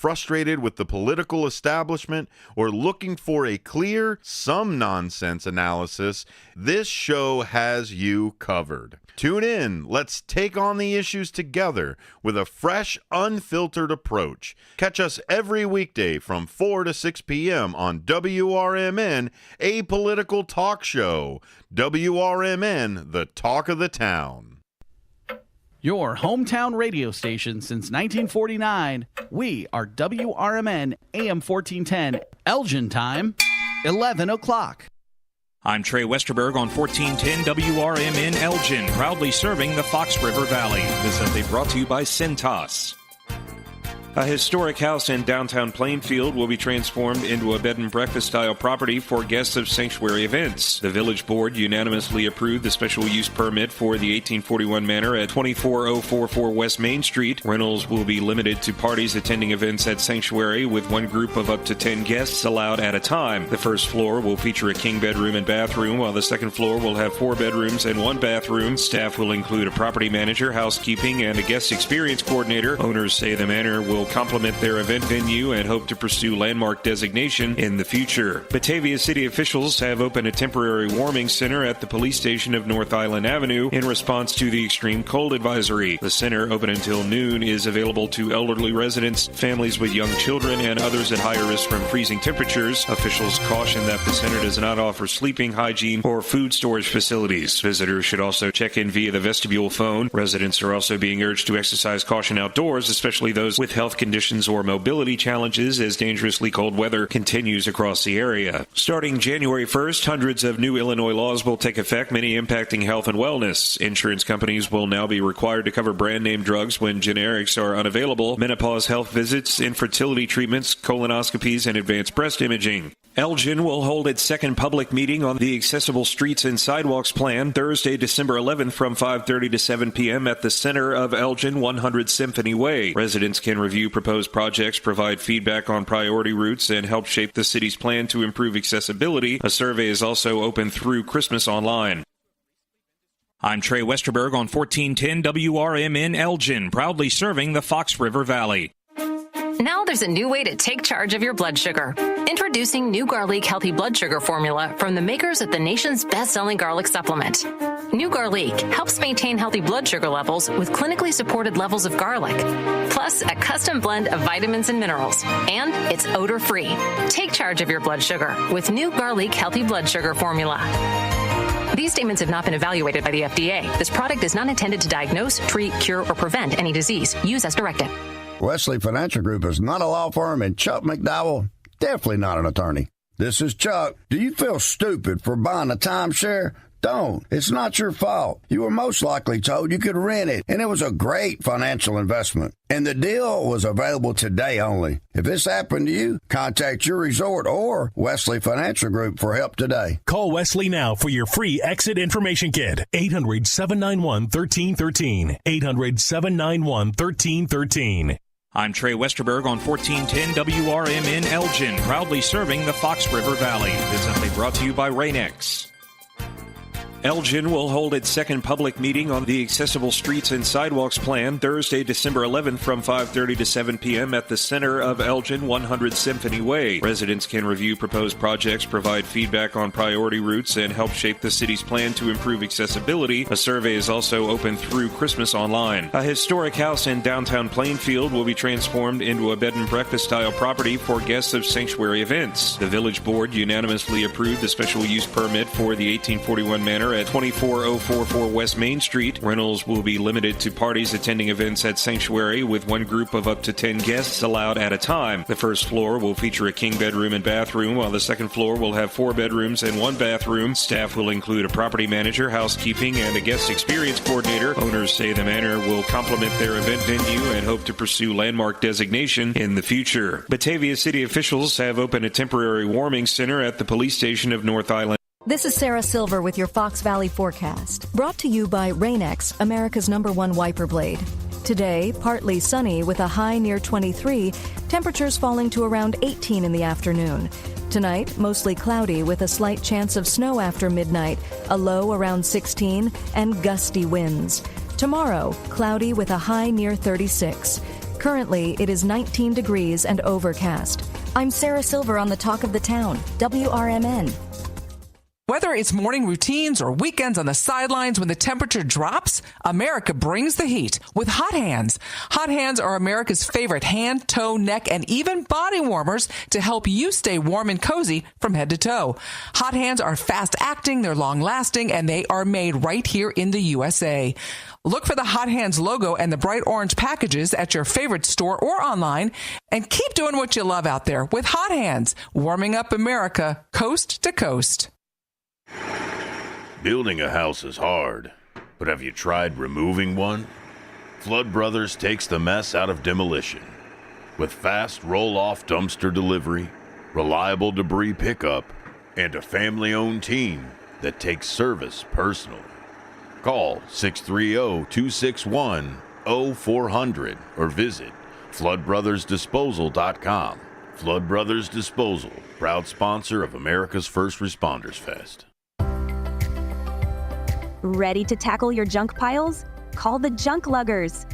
frustrated with the political establishment or looking for a clear, some nonsense analysis, this show has you covered. Tune in. Let's take on the issues together with a fresh, unfiltered approach. Catch us every weekday from 4 to 6 p.m. on WRMN, a political talk show. WRMN, the talk of the town. Your hometown radio station since 1949. We are WRMN AM 1410. Elgin time, 11 o'clock. I'm Trey Westerberg on 1410 WRMN Elgin, proudly serving the Fox River Valley. This update brought to you by Cintas. A historic house in downtown Plainfield will be transformed into a bed and breakfast style property for guests of sanctuary events. The village board unanimously approved the special use permit for the 1841 manor at 24044 West Main Street. Rentals will be limited to parties attending events at sanctuary, with one group of up to 10 guests allowed at a time. The first floor will feature a king bedroom and bathroom, while the second floor will have 4 bedrooms and 1 bathroom. Staff will include a property manager, housekeeping, and a guest experience coordinator. Owners say the manor will complement their event venue and hope to pursue landmark designation in the future. Batavia city officials have opened a temporary warming center at the police station of North Island Avenue in response to the extreme cold advisory. The center, open until noon, is available to elderly residents, families with young children, and others at higher risk from freezing temperatures. Officials caution that the center does not offer sleeping, hygiene, or food storage facilities. Visitors should also check in via the vestibule phone. Residents are also being urged to exercise caution outdoors, especially those with health conditions or mobility challenges, as dangerously cold weather continues across the area. Starting January 1st, hundreds of new Illinois laws will take effect, many impacting health and wellness. Insurance companies will now be required to cover brand name drugs when generics are unavailable, menopause health visits, infertility treatments, colonoscopies, and advanced breast imaging. Elgin will hold its second public meeting on the Accessible Streets and Sidewalks Plan Thursday, December 11th from 5:30 to 7 p.m. at the center of Elgin, 100 Symphony Way. Residents can review proposed projects, provide feedback on priority routes, and help shape the city's plan to improve accessibility. A survey is also open through Christmas online. I'm Trey Westerberg on 1410 WRMN Elgin, proudly serving the Fox River Valley. Now there's a new way to take charge of your blood sugar. Introducing new Garlic Healthy Blood Sugar Formula from the makers of the nation's best-selling garlic supplement. New Garlic helps maintain healthy blood sugar levels with clinically supported levels of garlic, plus a custom blend of vitamins and minerals. And it's odor-free. Take charge of your blood sugar with new Garlic Healthy Blood Sugar Formula. These statements have not been evaluated by the FDA. This product is not intended to diagnose, treat, cure, or prevent any disease. Use as directed. Wesley Financial Group is not a law firm, and Chuck McDowell, definitely not an attorney. This is Chuck. Do you feel stupid for buying a timeshare? Don't. It's not your fault. You were most likely told you could rent it, and it was a great financial investment. And the deal was available today only. If this happened to you, contact your resort or Wesley Financial Group for help today. Call Wesley now for your free exit information kit. 800-791-1313. 800-791-1313. I'm Trey Westerberg on 1410 WRMN Elgin, proudly serving the Fox River Valley. This update brought to you by Rain-X. Elgin will hold its second public meeting on the Accessible Streets and Sidewalks Plan Thursday, December 11th from 5:30 to 7 p.m. at the center of Elgin, 100 Symphony Way. Residents can review proposed projects, provide feedback on priority routes, and help shape the city's plan to improve accessibility. A survey is also open through Christmas online. A historic house in downtown Plainfield will be transformed into a bed and breakfast style property for guests of sanctuary events. The village board unanimously approved the special use permit for the 1841 manor at 24044 West Main Street. Rentals will be limited to parties attending events at sanctuary, with one group of up to 10 guests allowed at a time. The first floor will feature a king bedroom and bathroom, while the second floor will have 4 bedrooms and 1 bathroom. Staff will include a property manager, housekeeping, and a guest experience coordinator. Owners say the manor will complement their event venue and hope to pursue landmark designation in the future. Batavia city officials have opened a temporary warming center at the police station of North Island. This is Sarah Silver with your Fox Valley forecast, brought to you by Rain-X, America's #1 wiper blade. Today, partly sunny with a high near 23, temperatures falling to around 18 in the afternoon. Tonight, mostly cloudy with a slight chance of snow after midnight, a low around 16, and gusty winds. Tomorrow, cloudy with a high near 36. Currently, it is 19 degrees and overcast. I'm Sarah Silver on the Talk of the Town, WRMN. Whether it's morning routines or weekends on the sidelines when the temperature drops, America brings the heat with Hot Hands. Hot Hands are America's favorite hand, toe, neck, and even body warmers to help you stay warm and cozy from head to toe. Hot Hands are fast acting, they're long lasting, and they are made right here in the USA. Look for the Hot Hands logo and the bright orange packages at your favorite store or online, and keep doing what you love out there with Hot Hands, warming up America coast to coast. Building a house is hard, but have you tried removing one? Flood Brothers takes the mess out of demolition. With fast roll-off dumpster delivery, reliable debris pickup, and a family-owned team that takes service personally. Call 630-261-0400 or visit floodbrothersdisposal.com. Flood Brothers Disposal, proud sponsor of America's First Responders Fest. Ready to tackle your junk piles? Call the Junk Luggers.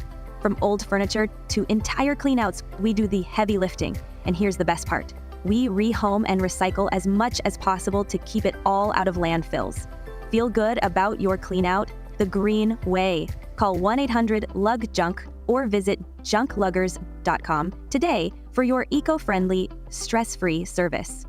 From old furniture to entire cleanouts, we do the heavy lifting. And here's the best part. We rehome and recycle as much as possible to keep it all out of landfills. Feel good about your cleanout the green way. Call 1-800-LUG-JUNK or visit junkluggers.com today for your eco-friendly, stress-free service.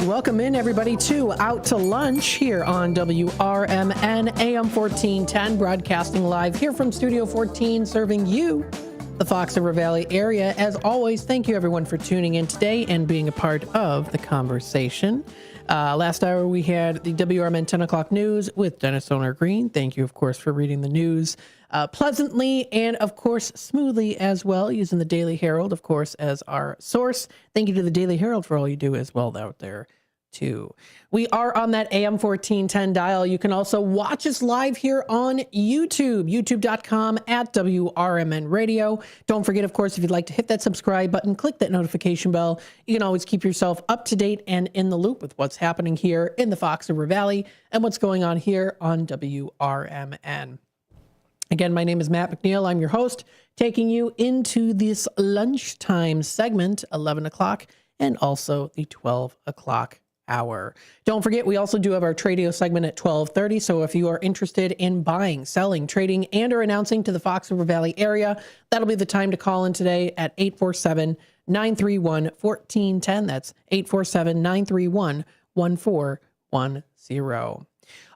Welcome in, everybody, to Out to Lunch here on WRMN AM 1410, broadcasting live here from Studio 14, serving you, the Fox River Valley area. As always, thank you, everyone, for tuning in today and being a part of the conversation. Last hour, we had the WRMN 10 o'clock news with Dennis Owner Green. Thank you, of course, for reading the news pleasantly and, of course, smoothly as well, using the Daily Herald, of course, as our source. Thank you to the Daily Herald for all you do as well out there, too. We are on that AM 1410 dial. You can also watch us live here on YouTube, youtube.com/WRMN Radio. Don't forget, of course, if you'd like to hit that subscribe button, click that notification bell. You can always keep yourself up to date and in the loop with what's happening here in the Fox River Valley and what's going on here on WRMN. Again, my name is Matt McNeil. I'm your host, taking you into this lunchtime segment, 11 o'clock, and also the 12 o'clock hour. Don't forget, we also do have our Tradio segment at 12:30. So if you are interested in buying, selling, trading, and or announcing to the Fox River Valley area, that'll be the time to call in today at 847-931-1410. That's 847-931-1410.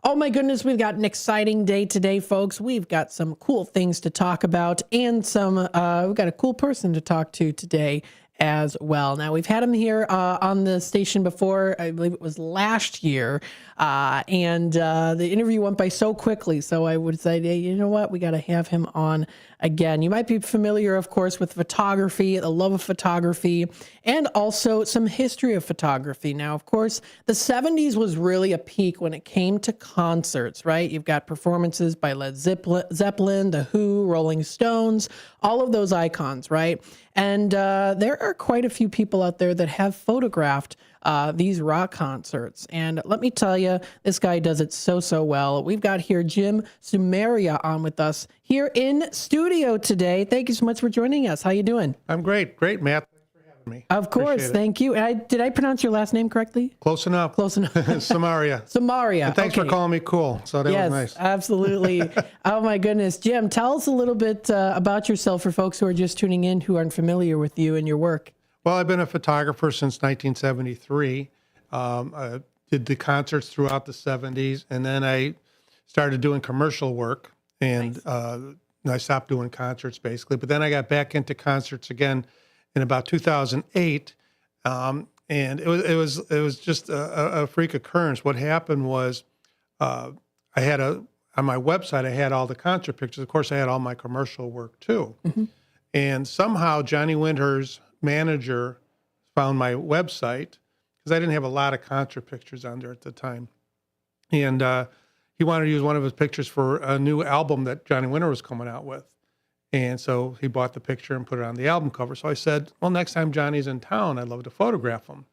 Oh my goodness, we've got an exciting day today, folks. We've got some cool things to talk about and we've got a cool person to talk to today as well. Now, we've had him here on the station before. I believe it was last year, and the interview went by so quickly. So I would say, hey, you know what? We got to have him on again. You might be familiar, of course, with photography, the love of photography, and also some history of photography. Now, of course, the 70s was really a peak when it came to concerts, right? You've got performances by Led Zeppelin, The Who, Rolling Stones, all of those icons, right? And there are quite a few people out there that have photographed these rock concerts. And let me tell you, this guy does it so well. We've got here Jim Sumeria on with us here in studio today. Thank you so much for joining us. How you doing? I'm great, Matt. Thanks for having me. Of course, thank you. Did I pronounce your last name correctly? Close enough. Samaria. Samaria. And thanks for calling me cool. So that was nice. Absolutely. Oh my goodness, Jim, tell us a little bit about yourself for folks who are just tuning in who aren't familiar with you and your work. Well, I've been a photographer since 1973. I did the concerts throughout the 70s, and then I started doing commercial work, and I stopped doing concerts basically. But then I got back into concerts again in about 2008, and it was just a freak occurrence. What happened was I had on my website I had all the concert pictures. Of course, I had all my commercial work too, and somehow Johnny Winter's manager found my website because I didn't have a lot of concert pictures on there at the time. And he wanted to use one of his pictures for a new album that Johnny Winter was coming out with. And so he bought the picture and put it on the album cover. So I said, well, next time Johnny's in town, I'd love to photograph him.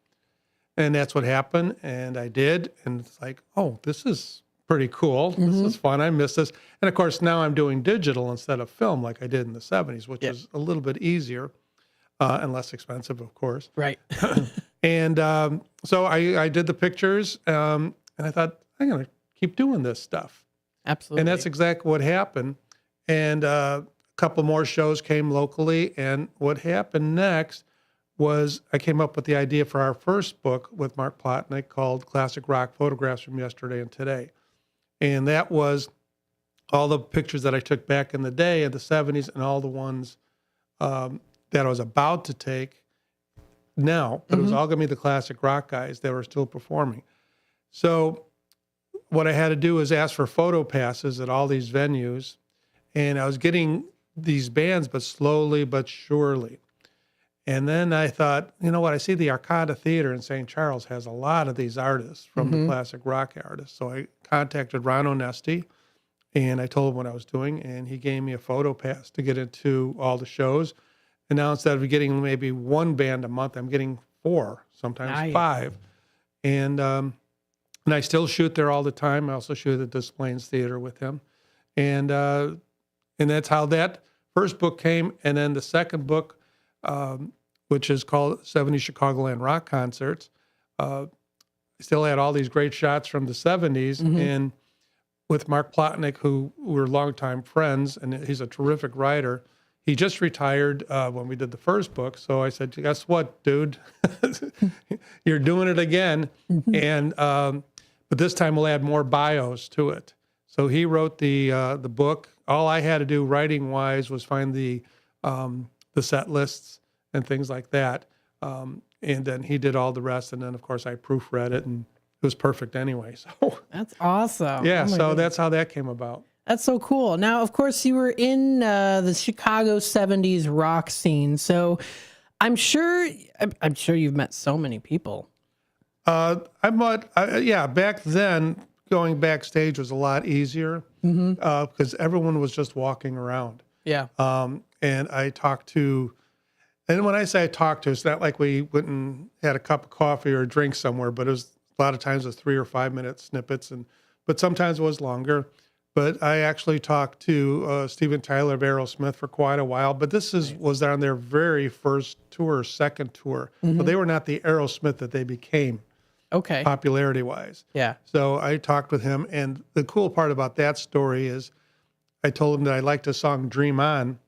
And that's what happened. And I did. And it's like, oh, this is pretty cool. This is fun. I miss this. And of course, now I'm doing digital instead of film like I did in the 70s, which is a little bit easier. And less expensive, of course. Right. And so I did the pictures, and I thought, I'm going to keep doing this stuff. Absolutely. And that's exactly what happened. And a couple more shows came locally. And what happened next was I came up with the idea for our first book with Mark Plotnick called Classic Rock Photographs from Yesterday and Today. And that was all the pictures that I took back in the day in the 70s and all the ones that I was about to take now, but it was all going to be the classic rock guys that were still performing. So what I had to do was ask for photo passes at all these venues, and I was getting these bands, but slowly but surely. And then I thought, you know what, I see the Arcada Theater in St. Charles has a lot of these artists from the classic rock artists. So I contacted Ron Onesti, and I told him what I was doing, and he gave me a photo pass to get into all the shows. And now instead of getting maybe one band a month, I'm getting 4, sometimes 5. And I still shoot there all the time. I also shoot at the Des Plaines Theater with him. And that's how that first book came. And then the second book, which is called 70 Chicagoland Rock Concerts, I still had all these great shots from the 70s. And with Mark Plotnick, who we're longtime friends, and he's a terrific writer, he just retired when we did the first book. So I said, guess what, dude? You're doing it again. And but this time we'll add more bios to it. So he wrote the book. All I had to do writing-wise was find the set lists and things like that. And then he did all the rest. And then, of course, I proofread it, and it was perfect anyway. So that's awesome. Yeah, so that's how that came about. That's so cool. Now, of course, you were in the Chicago 70s rock scene. So I'm sure you've met so many people. Back then, going backstage was a lot easier because everyone was just walking around. Yeah. And I talked to, and when I say I talked to, it's not like we went and had a cup of coffee or a drink somewhere, but it was a lot of times it was 3 or 5 minute snippets, but sometimes it was longer. But I actually talked to Steven Tyler of Aerosmith for quite a while. But this was on their very first tour, second tour. But they were not the Aerosmith that they became, popularity-wise. Yeah. So I talked with him. And the cool part about that story is I told him that I liked the song Dream On,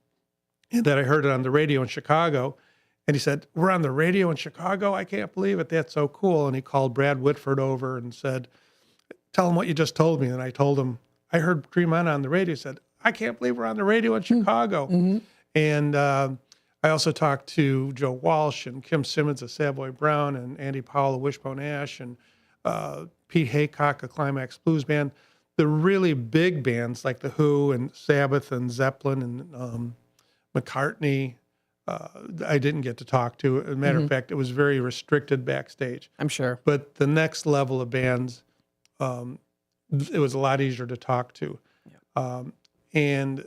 and that I heard it on the radio in Chicago. And he said, we're on the radio in Chicago? I can't believe it. That's so cool. And he called Brad Whitford over and said, tell him what you just told me. And I told him, I heard Dream On the radio. He said, I can't believe we're on the radio in Chicago. And I also talked to Joe Walsh and Kim Simmons of Savoy Brown and Andy Powell of Wishbone Ash and Pete Haycock of Climax Blues Band. The really big bands like The Who and Sabbath and Zeppelin and McCartney, I didn't get to talk to. As a matter of fact, it was very restricted backstage. I'm sure. But the next level of bands, it was a lot easier to talk to. And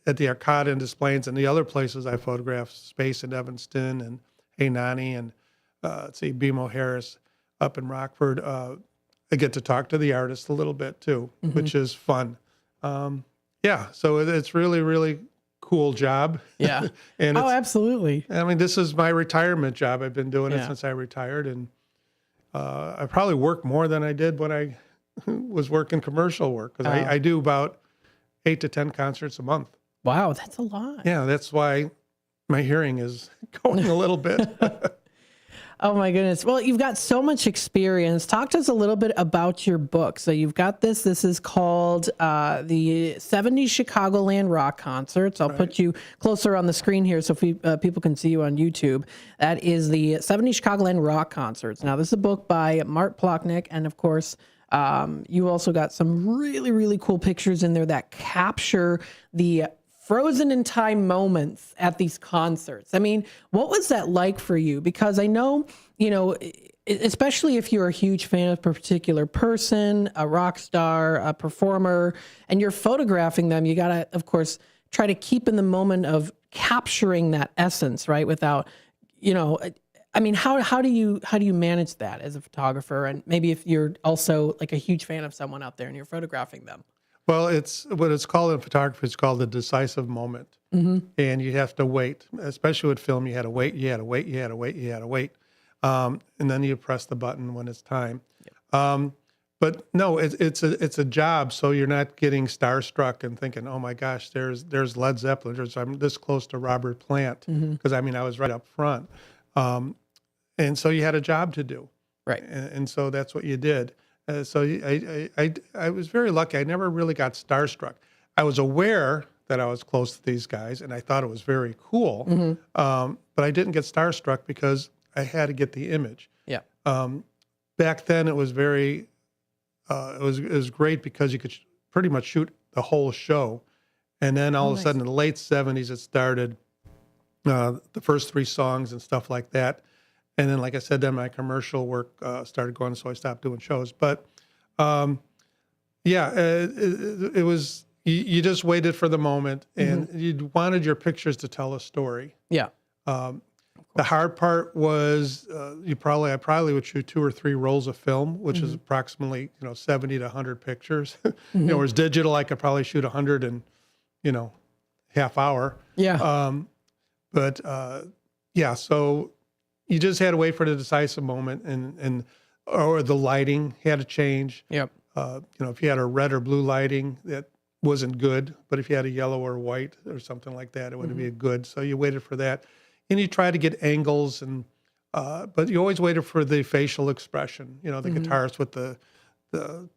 at the Arcada and Des Plaines and the other places I photographed, Space in Evanston and Hey Nani and BMO Harris up in Rockford, I get to talk to the artists a little bit too, which is fun. So it's really, really cool job. Yeah. And absolutely. I mean, this is my retirement job. I've been doing it since I retired, and I probably work more than I did when I was working commercial work, because I do about 8 to 10 concerts a month. Wow, that's a lot. Yeah, that's why my hearing is going a little bit. Oh my goodness. Well, you've got so much experience. Talk to us a little bit about your book. So you've got this. This is called the 70s Chicagoland Rock Concerts. I'll put you closer on the screen here so people can see you on YouTube. That is the 70s Chicagoland Rock Concerts. Now, this is a book by Mark Plotnick, and of course, you also got some really, really cool pictures in there that capture the frozen in time moments at these concerts. I mean, what was that like for you? Because I know, especially if you're a huge fan of a particular person, a rock star, a performer, and you're photographing them, you got to, of course, try to keep in the moment of capturing that essence, right? Without, I mean, how do you manage that as a photographer? And maybe if you're also like a huge fan of someone out there and you're photographing them. Well, it's what it's called in photography. It's called the decisive moment, and you have to wait. Especially with film, you had to wait. You had to wait. You had to wait. You had to wait, and then you press the button when it's time. Yep. But no, it's a job. So you're not getting starstruck and thinking, "Oh my gosh, there's Led Zeppelin. I'm this close to Robert Plant," because I mean I was right up front, and so you had a job to do, right? And so that's what you did. So I was very lucky. I never really got starstruck. I was aware that I was close to these guys, and I thought it was very cool. But I didn't get starstruck because I had to get the image. Yeah. Back then, it was very, it was great because you could pretty much shoot the whole show, and then all of a sudden in the late '70s, it started the first 3 songs and stuff like that. And then, like I said, then my commercial work started going, so I stopped doing shows. But, it was, you just waited for the moment, and you wanted your pictures to tell a story. Yeah. The hard part was I probably would shoot 2 or 3 rolls of film, which is approximately, 70 to 100 pictures. Whereas digital, I could probably shoot 100 in, half hour. Yeah. So you just had to wait for the decisive moment, or the lighting had to change. Yep. If you had a red or blue lighting, that wasn't good. But if you had a yellow or white or something like that, it would be good. So you waited for that, and you tried to get angles, but you always waited for the facial expression. The guitarist with the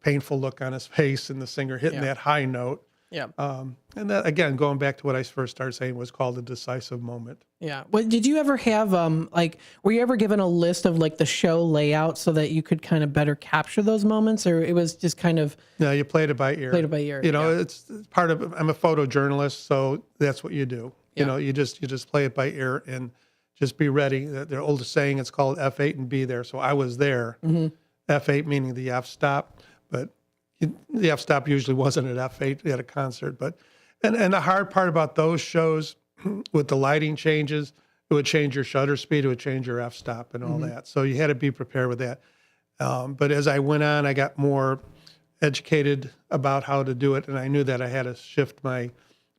painful look on his face, and the singer hitting that high note. Yeah. And that, again, going back to what I first started saying, was called a decisive moment. Yeah. Well, did you ever have, were you ever given a list of the show layout so that you could kind of better capture those moments, or it was just kind of? No, you played it by ear. It's part of, I'm a photojournalist, so that's what you do. Yeah. You just play it by ear and just be ready. Their oldest saying, it's called F8 and be there. So I was there. F8 meaning the F stop, but the F stop usually wasn't at F8 at a concert. But and the hard part about those shows, with the lighting changes, it would change your shutter speed, it would change your F stop and all that. So you had to be prepared with that. But as I went on, I got more educated about how to do it, and I knew that I had to shift my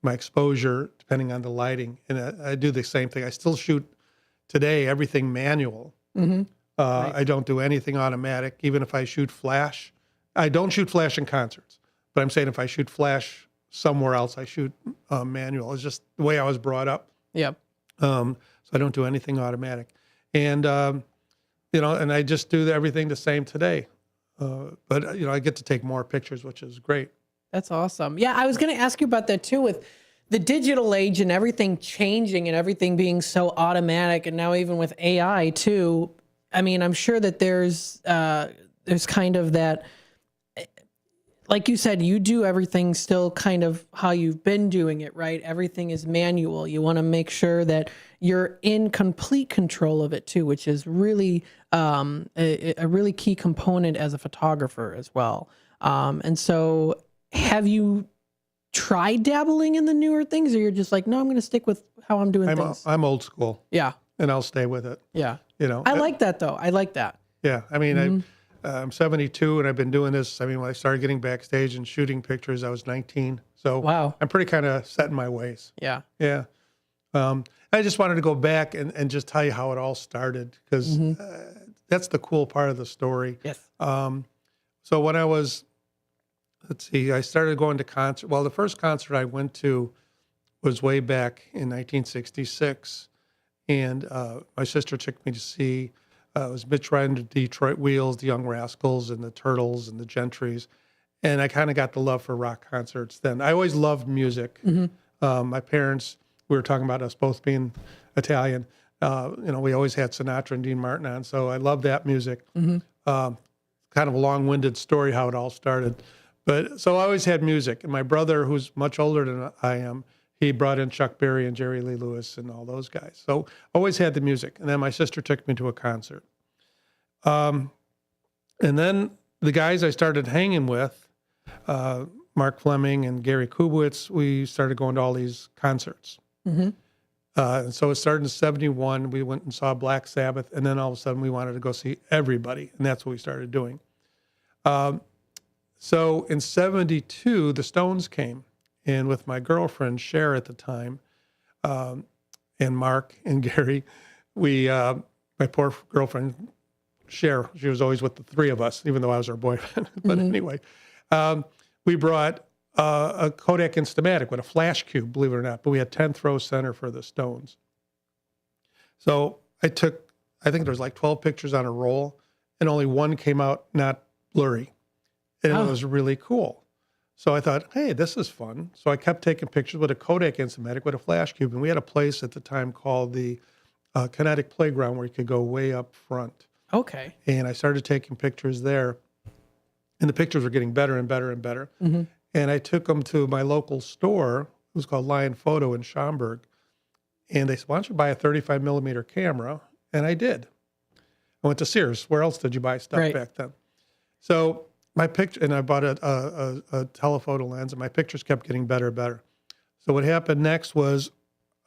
exposure depending on the lighting. And I do the same thing. I still shoot today everything manual. I don't do anything automatic, even if I shoot flash. I don't shoot flash in concerts, but I'm saying if I shoot flash somewhere else, I shoot manual. It's just the way I was brought up. Yep. So I don't do anything automatic. And, and I just do everything the same today. But I get to take more pictures, which is great. That's awesome. Yeah, I was going to ask you about that too, with the digital age and everything changing and everything being so automatic, and now even with AI too. I mean, I'm sure that there's kind of that, like you said, you do everything still kind of how you've been doing it, right? Everything is manual. You want to make sure that you're in complete control of it too, which is really a really key component as a photographer as well. And so have you tried dabbling in the newer things, or you're just like, no, I'm going to stick with how I'm doing things? I'm old school. Yeah. And I'll stay with it. Yeah. I like that though. I like that. Yeah. I mean, I'm 72 and I've been doing this. I mean, when I started getting backstage and shooting pictures, I was 19. So wow. I'm pretty kind of set in my ways. Yeah. Yeah. I just wanted to go back and just tell you how it all started, because that's the cool part of the story. Yes. So when I was, I started going to concert. Well, the first concert I went to was way back in 1966. And my sister took me to see It was Mitch riding the Detroit Wheels, the Young Rascals, and the Turtles, and the Gentrys. And I kind of got the love for rock concerts then. I always loved music. My parents, we were talking about us both being Italian. We always had Sinatra and Dean Martin on, so I love that music. Kind of a long-winded story how it all started. But so I always had music. And my brother, who's much older than I am, he brought in Chuck Berry and Jerry Lee Lewis and all those guys. So always had the music. And then my sister took me to a concert. And then the guys I started hanging with, Mark Fleming and Gary Kubowitz, we started going to all these concerts. And so it started in 71. We went and saw Black Sabbath. And then all of a sudden we wanted to go see everybody. And that's what we started doing. So in 72, the Stones came. And with my girlfriend, Cher, at the time, and Mark and Gary, my poor girlfriend, Cher, she was always with the three of us, even though I was her boyfriend. But anyway, we brought a Kodak Instamatic with a flash cube, believe it or not. But we had 10th row center for the Stones. So I think there was like 12 pictures on a roll, and only one came out not blurry. And it was really cool. So I thought, hey, this is fun. So I kept taking pictures with a Kodak Instamatic with a flash cube. And we had a place at the time called the Kinetic Playground where you could go way up front. Okay. And I started taking pictures there. And the pictures were getting better and better and better. And I took them to my local store. It was called Lion Photo in Schaumburg. And they said, why don't you buy a 35 millimeter camera? And I did. I went to Sears. Where else did you buy stuff back then? So my picture, and I bought a telephoto lens, and my pictures kept getting better and better. So what happened next was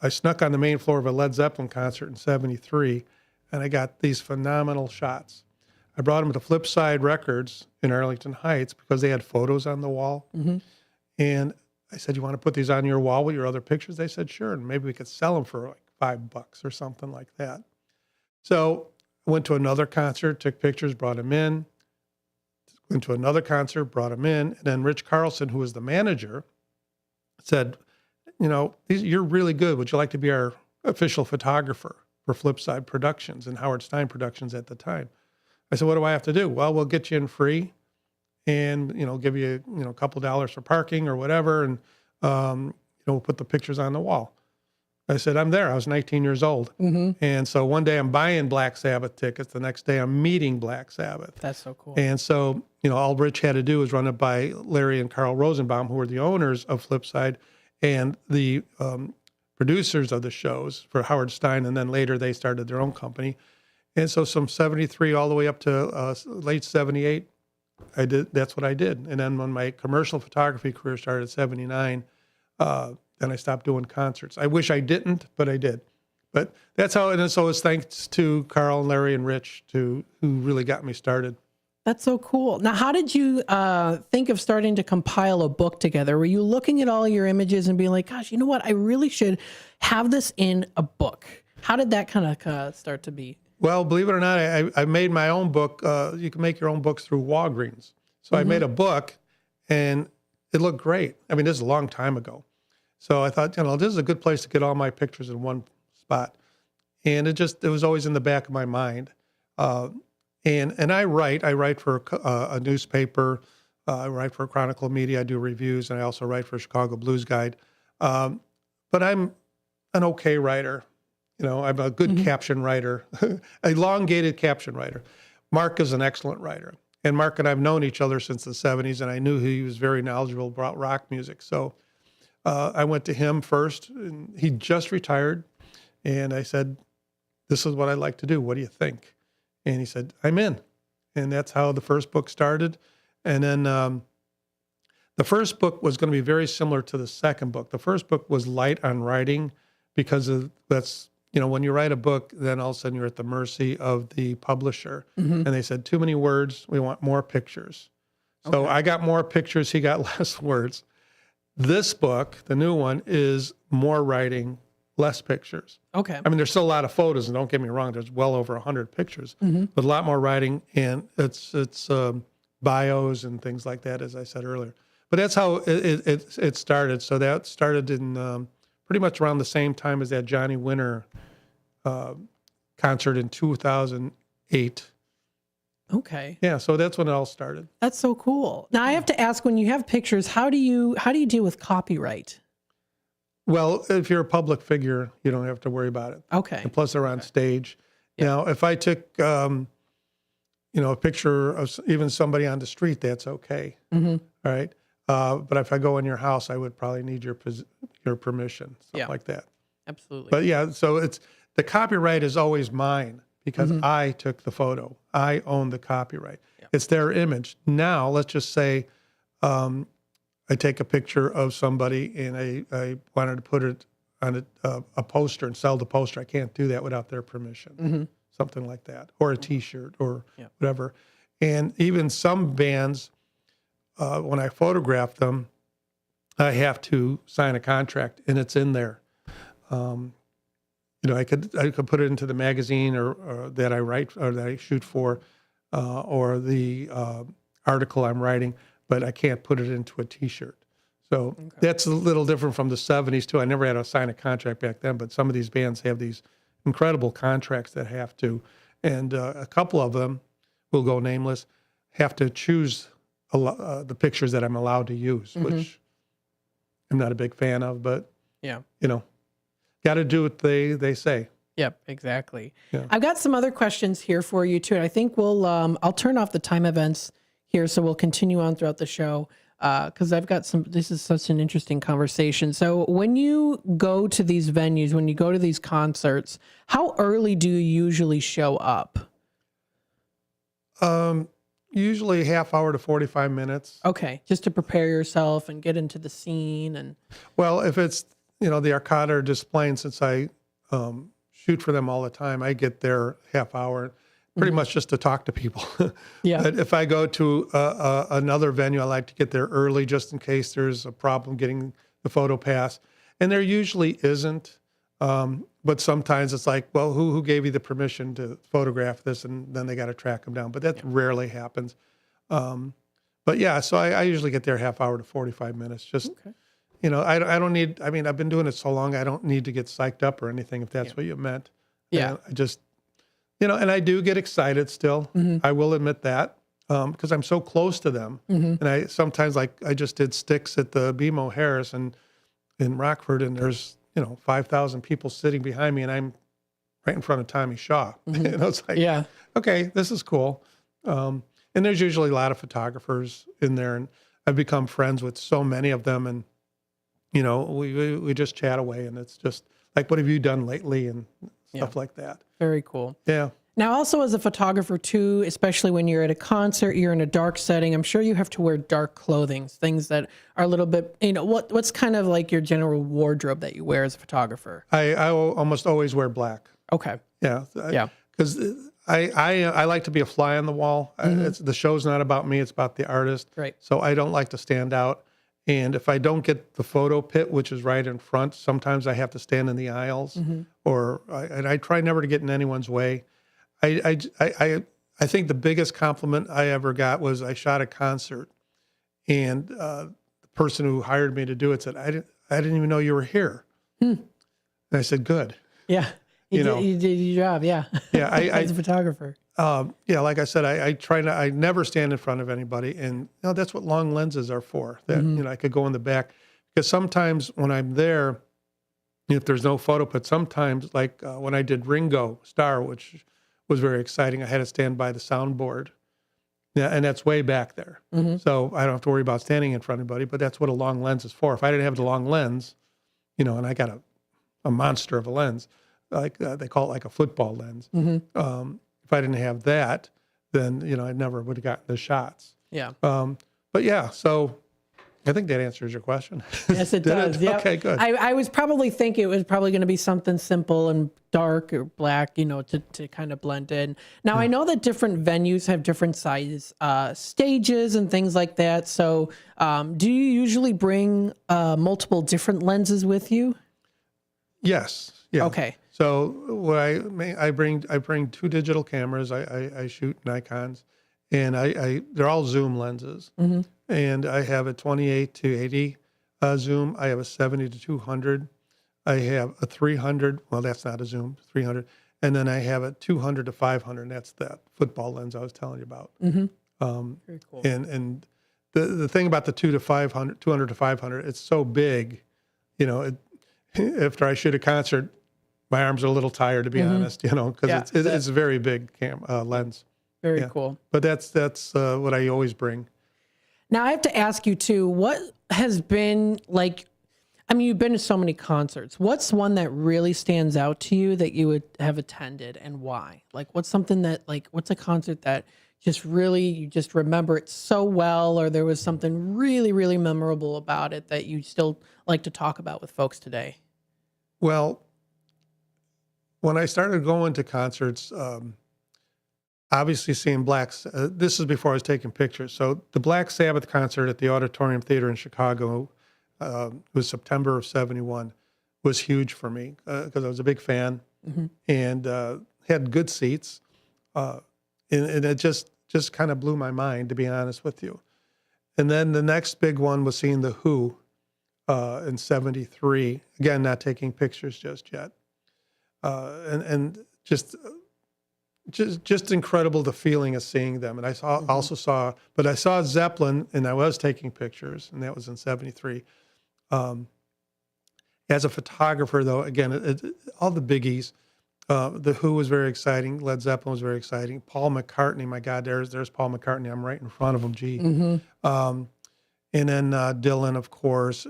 I snuck on the main floor of a Led Zeppelin concert in 73, and I got these phenomenal shots. I brought them to Flipside Records in Arlington Heights because they had photos on the wall. And I said, you want to put these on your wall with your other pictures? They said, sure, and maybe we could sell them for like $5 or something like that. So I went to another concert, took pictures, brought them in. Went to another concert, brought him in, and then Rich Carlson, who was the manager, said, you're really good. Would you like to be our official photographer for Flipside Productions and Howard Stein Productions at the time? I said, what do I have to do? Well, we'll get you in free and, give you, a couple dollars for parking or whatever. And, we'll put the pictures on the wall. I said, I'm there. I was 19 years old. And so one day I'm buying Black Sabbath tickets. The next day I'm meeting Black Sabbath. That's so cool. And so, all Rich had to do was run it by Larry and Carl Rosenbaum, who were the owners of Flipside and the producers of the shows for Howard Stein. And then later they started their own company. And so from 73 all the way up to late 78, that's what I did. And then when my commercial photography career started at 79, then I stopped doing concerts. I wish I didn't, but I did. But that's how, and so it's thanks to Carl and Larry and Rich who really got me started. That's so cool. Now, how did you think of starting to compile a book together? Were you looking at all your images and being like, gosh, you know what? I really should have this in a book. How did that kind of start to be? Well, believe it or not, I made my own book. You can make your own books through Walgreens. So I made a book, and it looked great. I mean, this is a long time ago. So I thought, this is a good place to get all my pictures in one spot. And it was always in the back of my mind. And I write for a newspaper. I write for Chronicle Media. I do reviews, and I also write for Chicago Blues Guide. But I'm an okay writer. I'm a good caption writer, elongated caption writer. Mark is an excellent writer. And Mark and I have known each other since the 70s, and I knew he was very knowledgeable about rock music. So I went to him first, and he just retired. And I said, this is what I'd like to do. What do you think? And he said, I'm in. And that's how the first book started. And then the first book was going to be very similar to the second book. The first book was light on writing because that's, when you write a book, then all of a sudden you're at the mercy of the publisher. And they said, too many words. We want more pictures. So I got more pictures. He got less words. This book, the new one, is more writing, less pictures. Okay. I mean, there's still a lot of photos, and don't get me wrong, there's well over 100 pictures, but a lot more writing, and it's bios and things like that, as I said earlier. But that's how it started. So that started in pretty much around the same time as that Johnny Winter concert in 2008. 8. Okay. Yeah, so that's when it all started. That's so cool. Now I have to ask, when you have pictures, how do you deal with copyright? Well, if you're a public figure, you don't have to worry about it. Okay. And plus, they're on stage. Yeah. Now, if I took, a picture of even somebody on the street, that's okay. All right. But if I go in your house, I would probably need your permission, stuff like that. Absolutely. But yeah, so the copyright is always mine because I took the photo. I own the copyright. Yeah. It's their image. Now, let's just say I take a picture of somebody and I wanted to put it on a poster and sell the poster. I can't do that without their permission. Something like that, or a T-shirt or whatever. And even some bands, when I photograph them, I have to sign a contract, and it's in there. I could put it into the magazine or that I write or that I shoot for, or the article I'm writing, but I can't put it into a T-shirt. So that's a little different from the 70s too. I never had to sign a contract back then, but some of these bands have these incredible contracts that have to, and a couple of them, will go nameless, have to choose the pictures that I'm allowed to use, which I'm not a big fan of, but got to do what they say. Yep, exactly. Yeah. I've got some other questions here for you too. And I think I'll turn off the time events here, so we'll continue on throughout the show. Because I've got this is such an interesting conversation. So when you go to these venues, when you go to these concerts, how early do you usually show up? Usually half hour to 45 minutes. Okay. Just to prepare yourself and get into the scene. Well, if it's, the Arcada or Des Plaines, since I shoot for them all the time, I get there half hour, pretty much just to talk to people. Yeah. But if I go to another venue, I like to get there early just in case there's a problem getting the photo pass. And there usually isn't. But sometimes it's like, well, who gave you the permission to photograph this? And then they got to track them down. But that rarely happens. But yeah, so I usually get there half hour to 45 minutes. Just, I don't need, I've been doing it so long, I don't need to get psyched up or anything, if that's what you meant. Yeah. And I just, and I do get excited still. I will admit that, because I'm so close to them. And I sometimes, like, I just did Sticks at the BMO Harris in Rockford, and there's, 5,000 people sitting behind me, and I'm right in front of Tommy Shaw. It's like, okay, this is cool. And there's usually a lot of photographers in there, and I've become friends with so many of them, and we just chat away, and it's just like, what have you done lately, and stuff like that. Very cool. Yeah. Now, also as a photographer too, especially when you're at a concert, you're in a dark setting, I'm sure you have to wear dark clothing, things that are a little bit, what's kind of like your general wardrobe that you wear as a photographer? I almost always wear black. Okay. Yeah. Because I like to be a fly on the wall. The show's not about me, it's about the artist. Right. So I don't like to stand out. And if I don't get the photo pit, which is right in front, sometimes I have to stand in the aisles, and I try never to get in anyone's way. I think the biggest compliment I ever got was I shot a concert, and the person who hired me to do it said, I didn't even know you were here. And I said, good. Yeah. You did your job. Yeah. Yeah. As a photographer. Like I said, I never stand in front of anybody, and that's what long lenses are for. That I could go in the back, because sometimes when I'm there, if there's no photo pit, sometimes like when I did Ringo Starr, which was very exciting, I had to stand by the soundboard. Yeah, and that's way back there, so I don't have to worry about standing in front of anybody. But that's what a long lens is for. If I didn't have the long lens, and I got a monster of a lens, like they call it like a football lens. If I didn't have that, then, I never would have gotten the shots. Yeah. But yeah, so I think that answers your question. Yes, it does. Yep. Okay, good. I was probably thinking it was probably going to be something simple and dark or black, to kind of blend in. Now, I know that different venues have different size stages and things like that. So do you usually bring multiple different lenses with you? Yes. Yeah. Okay. So what I bring 2 digital cameras. I shoot Nikons, and they're all zoom lenses. And I have a 28 to 80 zoom. I have a 70 to 200. I have a 300. Well, that's not a zoom. 300, And then I have a 200 to 500, and that's that football lens I was telling you about. Very cool. And the thing about the 200 to 500, it's so big, after I shoot a concert, my arms are a little tired, to be honest, because it's a very big lens. Very cool. But that's what I always bring. Now I have to ask you too, what has been like, I mean, you've been to so many concerts. What's one that really stands out to you that you would have attended, and why? Like, what's something that, what's a concert that just really, you just remember it so well, or there was something really, really memorable about it that you still like to talk about with folks today? Well, when I started going to concerts, obviously seeing this is before I was taking pictures. So the Black Sabbath concert at the Auditorium Theater in Chicago, was September of '71, was huge for me because I was a big fan and had good seats. And it just kind of blew my mind, to be honest with you. And then the next big one was seeing The Who in '73. Again, not taking pictures just yet. And just incredible, the feeling of seeing them. And I also saw Zeppelin, and I was taking pictures, and that was in '73. As a photographer, though, again, all the biggies. The Who was very exciting. Led Zeppelin was very exciting. Paul McCartney, my God, there's Paul McCartney. I'm right in front of him. Gee. And then Dylan, of course.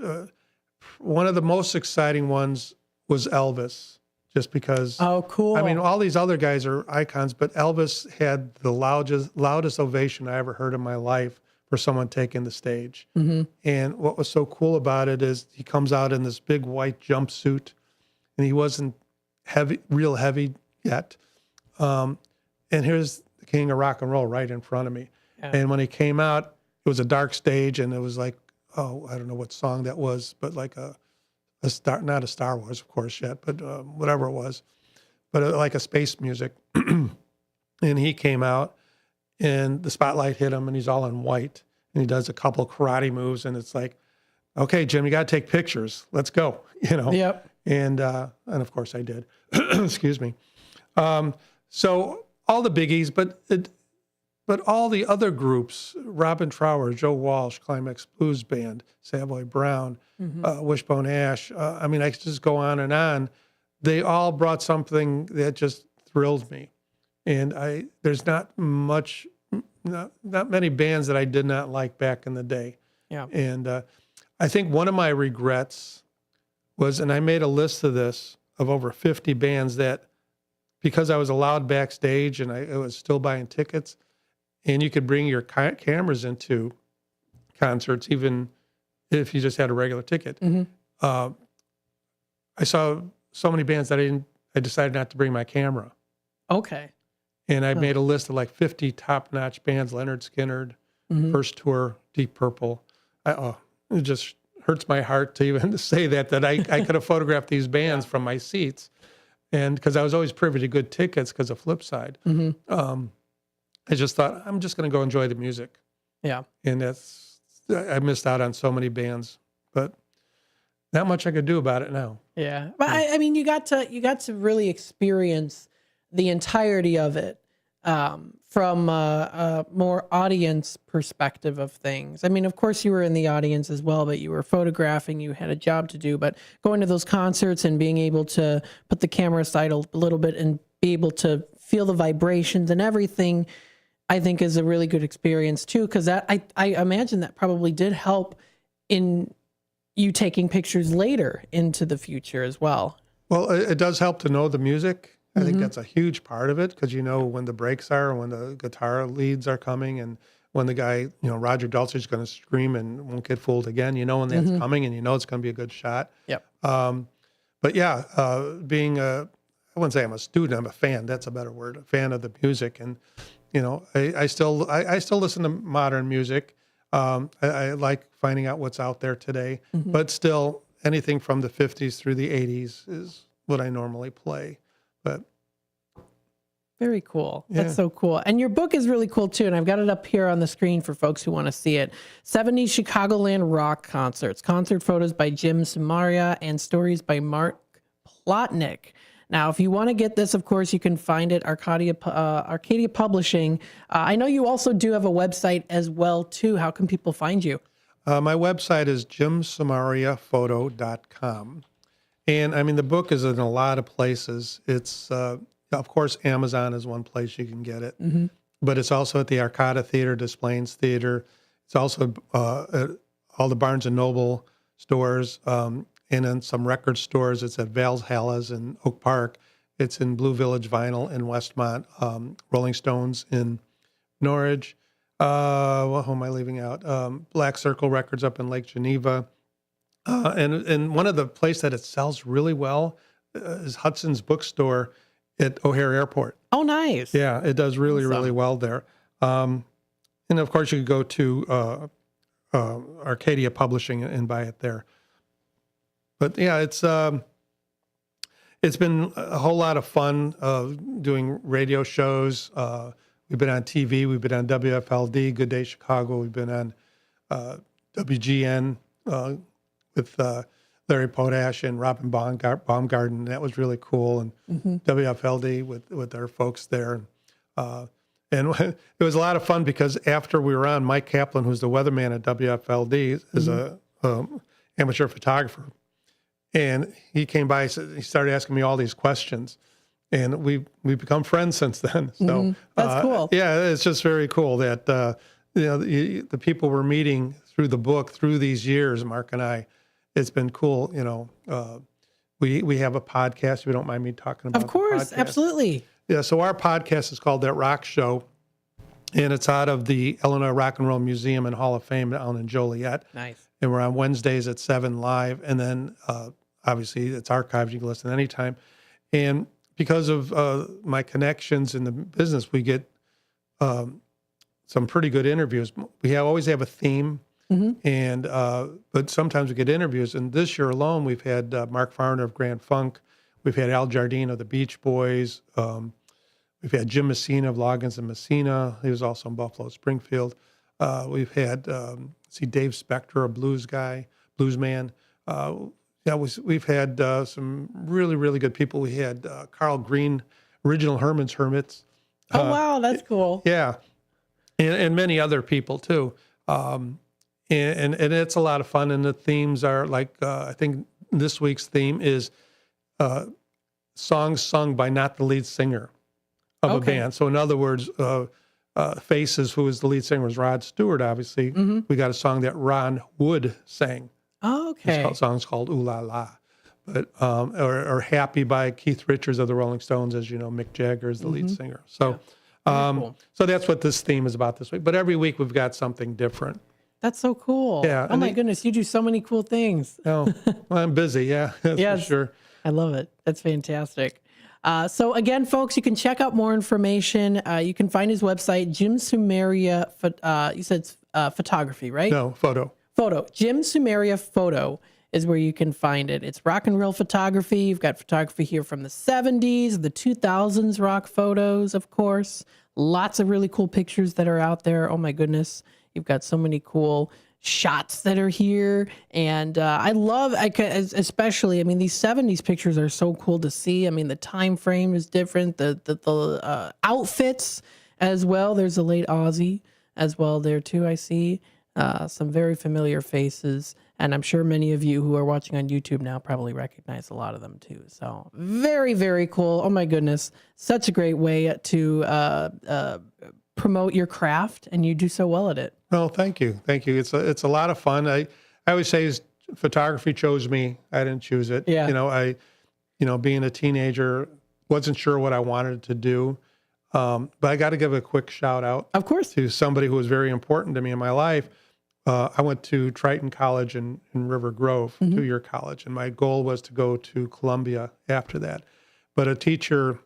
One of the most exciting ones was Elvis. Just because, oh, cool. I mean, all these other guys are icons, but Elvis had the loudest ovation I ever heard in my life for someone taking the stage. And what was so cool about it is he comes out in this big white jumpsuit, and he wasn't real heavy yet. And here's the king of rock and roll right in front of me. Yeah. And when he came out, it was a dark stage, and it was like, I don't know what song that was, but like a star, not a Star Wars, of course, yet, but whatever it was, but like a space music. And he came out, and the spotlight hit him, and he's all in white, and he does a couple karate moves, and it's like, okay, Jim, you got to take pictures. Let's go, Yep. And of course I did. Excuse me. So all the biggies, but all the other groups, Robin Trower, Joe Walsh, Climax Blues Band, Savoy Brown, Wishbone Ash. I mean, I could just go on and on. They all brought something that just thrilled me. And there's not many bands that I did not like back in the day. Yeah. And I think one of my regrets was, and I made a list of this, of over 50 bands that, because I was allowed backstage and I was still buying tickets, and you could bring your cameras into concerts, even if you just had a regular ticket. I saw so many bands that I decided not to bring my camera. Okay. And I made a list of like 50 top-notch bands: Leonard Skinner, First Tour, Deep Purple. It just hurts my heart to even say that I could have photographed these bands from my seats. And because I was always privy to good tickets because of Flipside. I just thought, I'm just going to go enjoy the music. Yeah. And I missed out on so many bands, but not much I could do about it now. Yeah. But I mean, you got to really experience the entirety of it from a more audience perspective of things. I mean, of course you were in the audience as well, but you were photographing, you had a job to do, but going to those concerts and being able to put the camera aside a little bit and be able to feel the vibrations and everything, I think is a really good experience too. Cause I imagine that probably did help in you taking pictures later into the future as well. Well, it does help to know the music. I think that's a huge part of it, because you know when the breaks are, when the guitar leads are coming, and when the guy, Roger Daltrey is going to scream and won't get fooled again. You know when that's coming, and you know it's going to be a good shot. Yep. But yeah, being I wouldn't say I'm a student, I'm a fan. That's a better word. A fan of the music, and I still listen to modern music. I like finding out what's out there today, but still anything from the 50s through the 80s is what I normally play. But very cool. Yeah. That's so cool. And your book is really cool too. And I've got it up here on the screen for folks who want to see it. 70s Chicagoland Rock Concerts, concert photos by Jim Samaria and stories by Mark Plotnick. Now, if you want to get this, of course, you can find it Arcadia Publishing. I know you also do have a website as well, too. How can people find you? My website is jimsamariaphoto.com. And I mean, the book is in a lot of places. It's, of course, Amazon is one place you can get it, but it's also at the Arcada Theater, Des Plaines Theater. It's also at all the Barnes and Noble stores, and in some record stores. It's at Valhalla's in Oak Park. It's in Blue Village Vinyl in Westmont, Rolling Stones in Norwich. Who am I leaving out? Black Circle Records up in Lake Geneva. And one of the places that it sells really well is Hudson's Bookstore at O'Hare Airport. Oh, nice. Yeah, it does really, really well there. And of course, you could go to Arcadia Publishing and buy it there. But yeah, it's been a whole lot of fun doing radio shows. We've been on TV. We've been on WFLD, Good Day Chicago. We've been on WGN with Larry Potash and Robin Baumgarten. That was really cool. And WFLD with our folks there. And it was a lot of fun because after we were on, Mike Kaplan, who's the weatherman at WFLD, is a amateur photographer. And he came by, he started asking me all these questions. And we've become friends since then. So that's cool. Yeah, it's just very cool that the people we're meeting through the book through these years, Mark and I. It's been cool. We have a podcast. If you don't mind me talking about. Of course, absolutely. Yeah. So our podcast is called That Rock Show, and it's out of the Illinois Rock and Roll Museum and Hall of Fame down in Joliet. Nice. And we're on Wednesdays at 7 live, and then obviously it's archived. You can listen anytime. And because of my connections in the business, we get some pretty good interviews. We always have a theme, and but sometimes we get interviews. And this year alone, we've had Mark Farner of Grand Funk. We've had Al Jardine of the Beach Boys. We've had Jim Messina of Loggins and Messina. He was also in Buffalo Springfield. We've had Dave Spector, a blues guy, bluesman. We've had some really, really good people. We had Carl Green, original Herman's Hermits. Oh, wow, that's cool. Yeah, and many other people too. And it's a lot of fun. And the themes are like, I think this week's theme is songs sung by not the lead singer of a band. So in other words, Faces, who was the lead singer, was Rod Stewart, obviously. We got a song that Ron Wood sang. Oh, okay. The song's called Ooh La La. But, or Happy by Keith Richards of the Rolling Stones. As you know, Mick Jagger is the lead singer. So, cool. So that's what this theme is about this week. But every week we've got something different. That's so cool. Yeah. Oh, my goodness. You do so many cool things. Oh, well, I'm busy. Yeah, that's for sure. I love it. That's fantastic. So again, folks, you can check out more information. You can find his website, Jim Sumeria. You said photography, right? No, photo. Jim Sumeria Photo is where you can find it. It's rock and roll photography. You've got photography here from the 70s, the 2000s rock photos, of course. Lots of really cool pictures that are out there. Oh my goodness. You've got so many cool shots that are here. And I love, especially, I mean, these 70s pictures are so cool to see. I mean, the time frame is different. The outfits as well. There's a late Ozzy as well there too, I see. Some very familiar faces. And I'm sure many of you who are watching on YouTube now probably recognize a lot of them too. So very, very cool. Oh my goodness. Such a great way to promote your craft, and you do so well at it. Well, thank you. Thank you. It's a lot of fun. I always say photography chose me. I didn't choose it. Yeah. Being a teenager, wasn't sure what I wanted to do. But I got to give a quick shout out, of course, to somebody who was very important to me in my life. I went to Triton College in River Grove, 2-year college, and my goal was to go to Columbia after that. But a teacher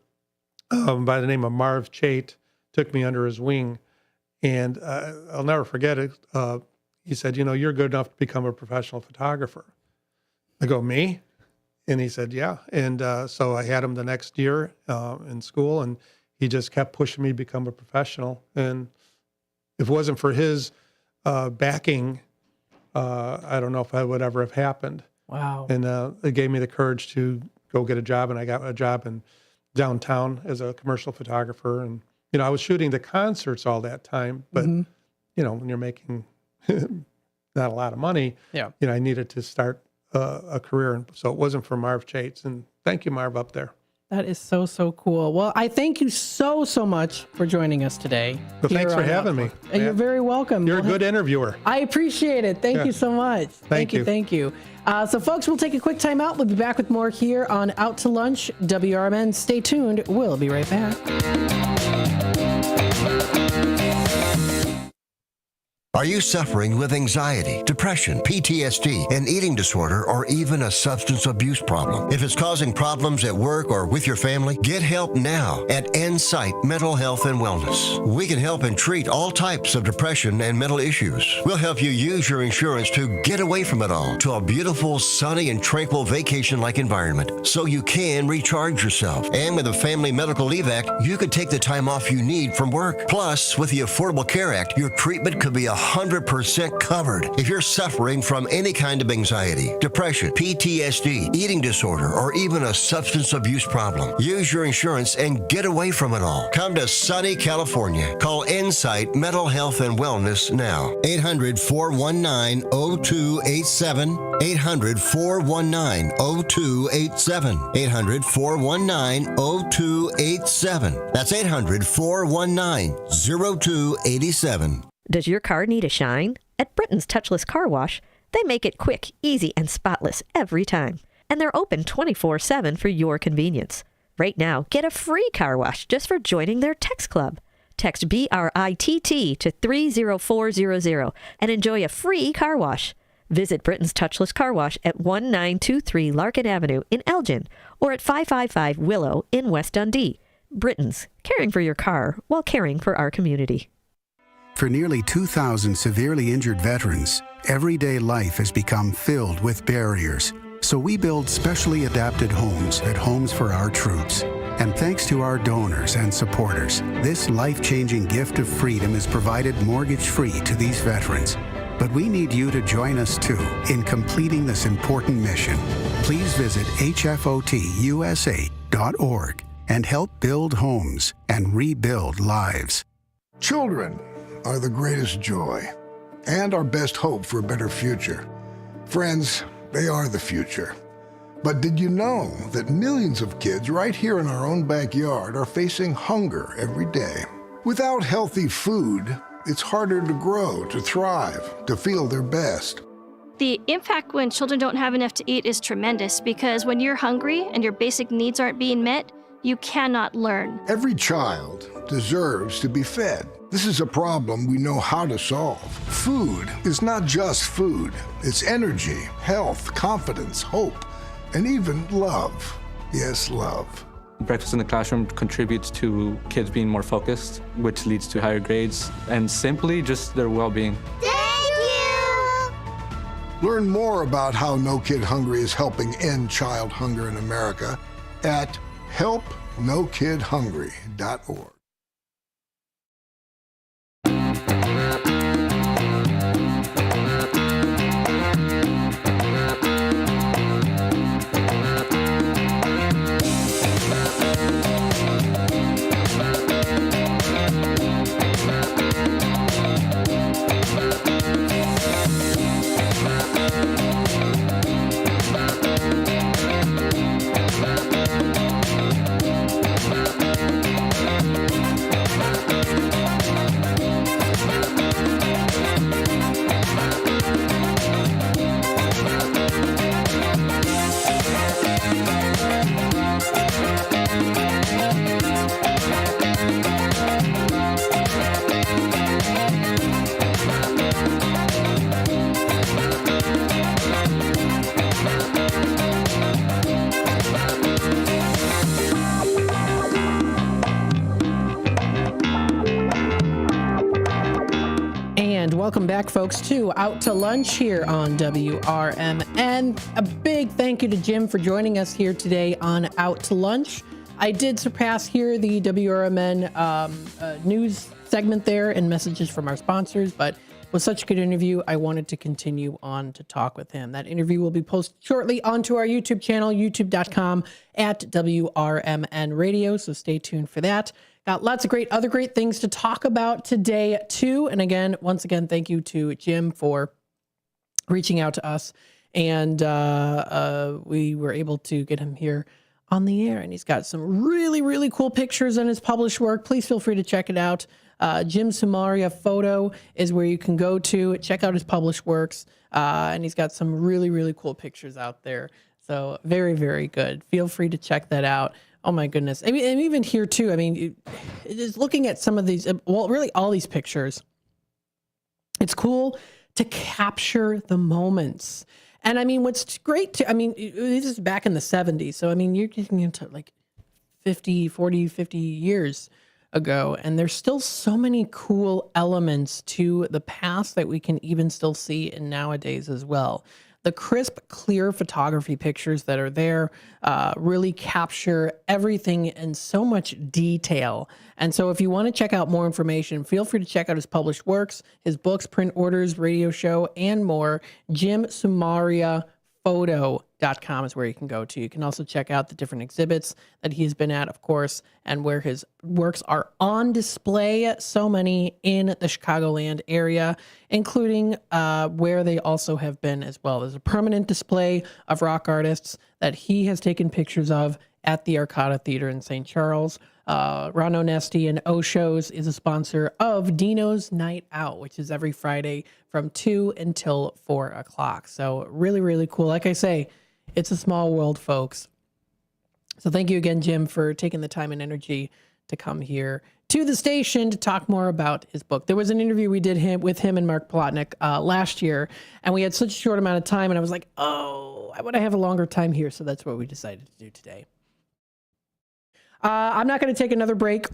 by the name of Marv Chait took me under his wing, and I'll never forget it. He said, "You're good enough to become a professional photographer." I go, "Me?" And he said, "Yeah." And so I had him the next year in school, and he just kept pushing me to become a professional. And if it wasn't for his backing, I don't know if I would ever have happened. Wow. And it gave me the courage to go get a job, and I got a job in downtown as a commercial photographer. And, I was shooting the concerts all that time, but, when you're making not a lot of money, I needed to start a career. And so it wasn't for Marv Chates. And thank you, Marv, up there. That is so, so cool. Well, I thank you so, so much for joining us today. Well, thanks for having me. You're very welcome. You're a good interviewer. I appreciate it. Thank you so much. Thank you. Thank you. So, folks, we'll take a quick time out. We'll be back with more here on Out to Lunch, WRMN. Stay tuned. We'll be right back. Are you suffering with anxiety, depression, PTSD, an eating disorder, or even a substance abuse problem? If it's causing problems at work or with your family, get help now at Insight Mental Health and Wellness. We can help and treat all types of depression and mental issues. We'll help you use your insurance to get away from it all to a beautiful, sunny, and tranquil vacation-like environment so you can recharge yourself. And with the Family Medical Leave Act, you could take the time off you need from work. Plus, with the Affordable Care Act, your treatment could be 100% covered. If you're suffering from any kind of anxiety, depression, PTSD, eating disorder, or even a substance abuse problem, use your insurance and get away from it all. Come to sunny California. Call Insight Mental Health and Wellness now. 800-419-0287. 800-419-0287. 800-419-0287. That's 800-419-0287. Does your car need a shine? At Britain's Touchless Car Wash, they make it quick, easy, and spotless every time. And they're open 24/7 for your convenience. Right now, get a free car wash just for joining their text club. Text BRITT to 30400 and enjoy a free car wash. Visit Britain's Touchless Car Wash at 1923 Larkin Avenue in Elgin or at 555 Willow in West Dundee. Britain's, caring for your car while caring for our community. For nearly 2,000 severely injured veterans, everyday life has become filled with barriers. So we build specially adapted homes at Homes for Our Troops. And thanks to our donors and supporters, this life-changing gift of freedom is provided mortgage-free to these veterans. But we need you to join us too in completing this important mission. Please visit hfotusa.org and help build homes and rebuild lives. Children are the greatest joy and our best hope for a better future. Friends, they are the future. But did you know that millions of kids right here in our own backyard are facing hunger every day? Without healthy food, it's harder to grow, to thrive, to feel their best. The impact when children don't have enough to eat is tremendous because when you're hungry and your basic needs aren't being met, you cannot learn. Every child deserves to be fed. This is a problem we know how to solve. Food is not just food. It's energy, health, confidence, hope, and even love. Yes, love. Breakfast in the classroom contributes to kids being more focused, which leads to higher grades, and simply just their well-being. Thank you! Learn more about how No Kid Hungry is helping end child hunger in America at helpnokidhungry.org. Welcome back, folks, to Out to Lunch here on WRMN. A big thank you to Jim for joining us here today on Out to Lunch. I did surpass here the WRMN news segment there and messages from our sponsors, but was such a good interview. I wanted to continue on to talk with him. That interview will be posted shortly onto our YouTube channel, youtube.com/WRMN Radio. So stay tuned for that. Got lots of other great things to talk about today too. And again, once again, thank you to Jim for reaching out to us. And we were able to get him here on the air. And he's got some really, really cool pictures in his published work. Please feel free to check it out. Jim Sumaria Photo is where you can go to check out his published works. And he's got some really, really cool pictures out there. So very, very good. Feel free to check that out. Oh my goodness. I mean, and even here too, I mean, just looking at some of these, well, really all these pictures, it's cool to capture the moments. And I mean, what's great to, I mean, this is back in the 70s. So, I mean, you're getting into like 50 years ago, and there's still so many cool elements to the past that we can even still see in nowadays as well. The crisp, clear photography pictures that are there really capture everything in so much detail. And so if you want to check out more information, feel free to check out his published works, his books, print orders, radio show, and more. JimSumariaPhoto.com is where you can go to. You can also check out the different exhibits that he's been at, of course, and where his works are on display. So many in the Chicagoland area, including where they also have been as well. There's a permanent display of rock artists that he has taken pictures of at the Arcada Theater in St. Charles. Ron Onesti and Osho's is a sponsor of Dino's Night Out, which is every Friday from 2 until 4 o'clock. So really, really cool. Like I say, it's a small world, folks. So thank you again, Jim, for taking the time and energy to come here to the station to talk more about his book. There was an interview we did with him and Mark Plotnick last year, and we had such a short amount of time, and I was like, oh, I want to have a longer time here. So that's what we decided to do today. I'm not going to take another break.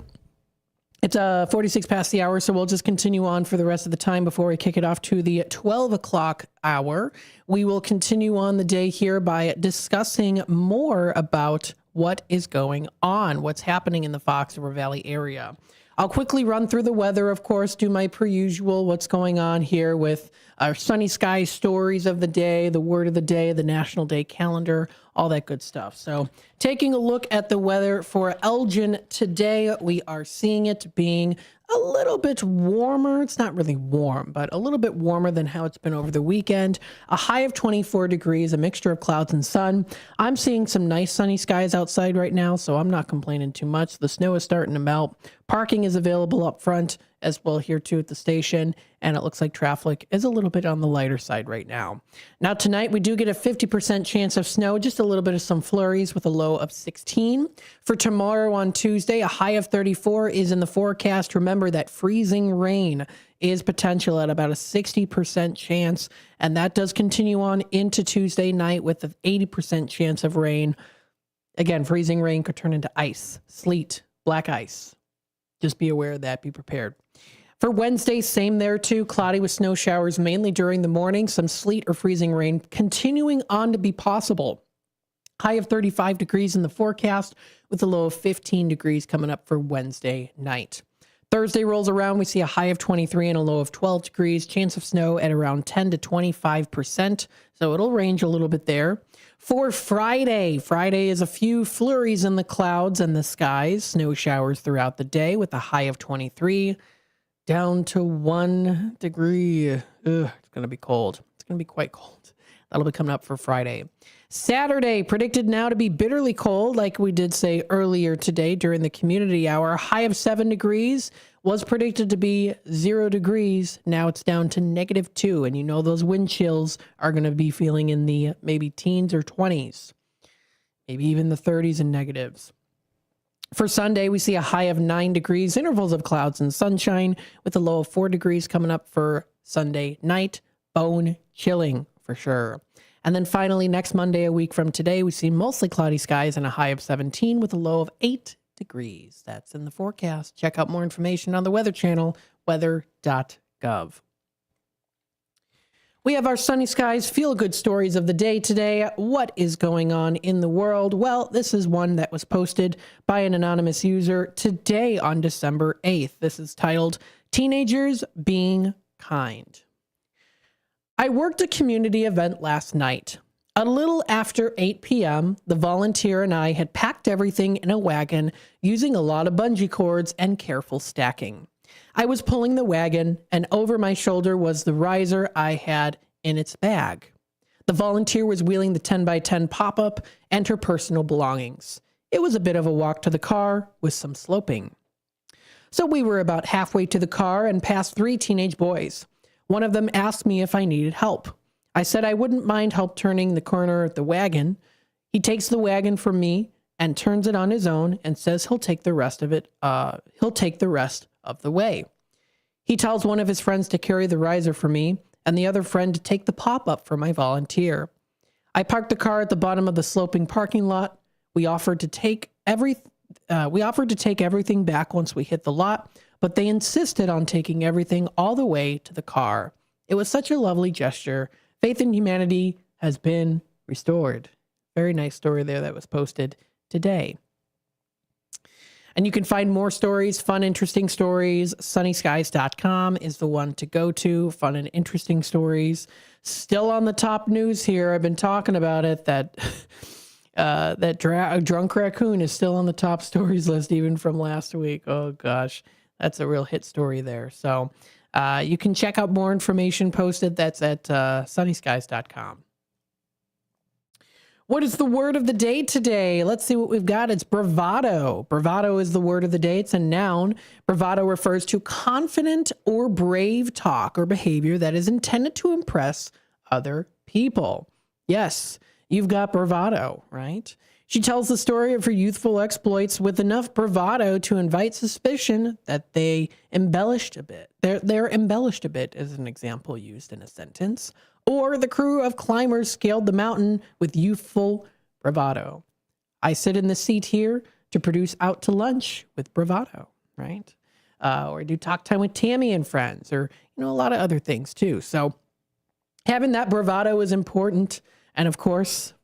It's 46 past the hour, so we'll just continue on for the rest of the time before we kick it off to the 12 o'clock hour. We will continue on the day here by discussing more about what is going on, what's happening in the Fox River Valley area. I'll quickly run through the weather, of course, do my per usual, what's going on here with our sunny sky stories of the day, the word of the day, the National Day calendar, all that good stuff. So taking a look at the weather for Elgin today, we are seeing it being a little bit warmer. It's not really warm, but a little bit warmer than how it's been over the weekend. A high of 24 degrees, a mixture of clouds and sun. I'm seeing some nice sunny skies outside right now, so I'm not complaining too much. The snow is starting to melt. Parking is available up front as well here too at the station, and it looks like traffic is a little bit on the lighter side right now. Now tonight we do get a 50% chance of snow, just a little bit of some flurries with a low of 16. For tomorrow on Tuesday, a high of 34 is in the forecast. Remember that freezing rain is potential at about a 60% chance, and that does continue on into Tuesday night with an 80% chance of rain. Again, freezing rain could turn into ice, sleet, black ice. Just be aware of that. Be prepared. For Wednesday, same there too. Cloudy with snow showers mainly during the morning. Some sleet or freezing rain continuing on to be possible. High of 35 degrees in the forecast with a low of 15 degrees coming up for Wednesday night. Thursday rolls around. We see a high of 23 and a low of 12 degrees. Chance of snow at around 10 to 25%. So it'll range a little bit there. For Friday is a few flurries in the clouds and the skies. Snow showers throughout the day with a high of 23 down to 1 degree. It's going to be cold. It's going to be quite cold. That'll be coming up for Friday. Saturday, predicted now to be bitterly cold, like we did say earlier today during the community hour. High of 7 degrees was predicted to be 0 degrees. Now it's down to -2. And you know those wind chills are going to be feeling in the maybe teens or 20s, maybe even the 30s and negatives. For Sunday, we see a high of 9 degrees, intervals of clouds and sunshine with a low of 4 degrees coming up for Sunday night. Bone chilling for sure. And then finally, next Monday, a week from today, we see mostly cloudy skies and a high of 17 with a low of 8 degrees. That's in the forecast. Check out more information on the Weather Channel, weather.gov. We have our sunny skies, feel-good stories of the day today. What is going on in the world? Well, this is one that was posted by an anonymous user today on December 8th. This is titled, Teenagers Being Kind. I worked a community event last night. A little after 8 p.m., the volunteer and I had packed everything in a wagon using a lot of bungee cords and careful stacking. I was pulling the wagon, and over my shoulder was the riser I had in its bag. The volunteer was wheeling the 10x10 pop-up and her personal belongings. It was a bit of a walk to the car with some sloping. So we were about halfway to the car and passed 3 teenage boys. One of them asked me if I needed help. I said I wouldn't mind help turning the corner of the wagon. He takes the wagon from me and turns it on his own and says he'll take the rest of the way. He tells one of his friends to carry the riser for me and the other friend to take the pop-up for my volunteer. I parked the car at the bottom of the sloping parking lot. We offered to take everything back once we hit the lot, but they insisted on taking everything all the way to the car. It was such a lovely gesture. Faith in humanity has been restored. Very nice story there that was posted today. And you can find more stories, fun, interesting stories. sunnyskies.com is the one to go to. Fun and interesting stories. Still on the top news here. I've been talking about it, that drunk raccoon is still on the top stories list, even from last week. Oh, gosh. That's a real hit story there. So you can check out more information posted. That's at sunnyskies.com. What is the word of the day today? Let's see what we've got. It's bravado. Bravado is the word of the day. It's a noun. Bravado refers to confident or brave talk or behavior that is intended to impress other people. Yes, you've got bravado, right? She tells the story of her youthful exploits with enough bravado to invite suspicion that they embellished a bit. They're embellished a bit is an example used in a sentence. Or the crew of climbers scaled the mountain with youthful bravado. I sit in the seat here to produce out to lunch with bravado, right? Or do talk time with Tammy and friends, or a lot of other things too. So having that bravado is important. And of course,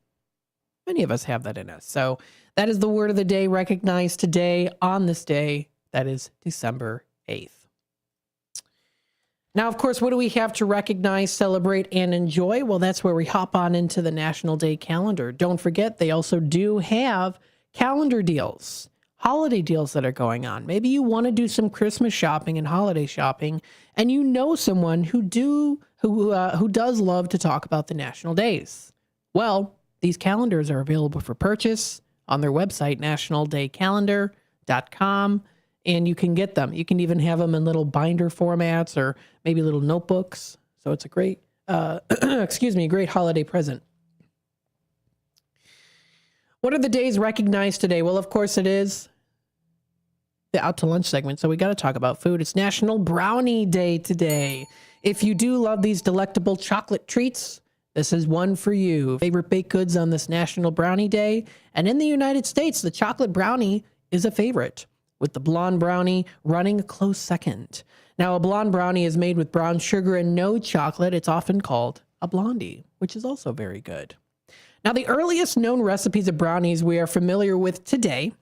many of us have that in us. So that is the word of the day, recognized today on this day. That is December 8th. Now, of course, what do we have to recognize, celebrate, and enjoy? Well, that's where we hop on into the National Day calendar. Don't forget, they also do have calendar deals, holiday deals that are going on. Maybe you want to do some Christmas shopping and holiday shopping, and you know someone who does love to talk about the national days. Well, these calendars are available for purchase on their website, nationaldaycalendar.com. And you can get them. You can even have them in little binder formats or maybe little notebooks. So it's a great, great holiday present. What are the days recognized today? Well, of course, it is the Out to Lunch segment. So we got to talk about food. It's National Brownie Day today. If you do love these delectable chocolate treats, this is one for you. Favorite baked goods on this National Brownie Day. And in the United States, the chocolate brownie is a favorite, with the blonde brownie running a close second. Now, a blonde brownie is made with brown sugar and no chocolate. It's often called a blondie, which is also very good. Now, the earliest known recipes of brownies we are familiar with today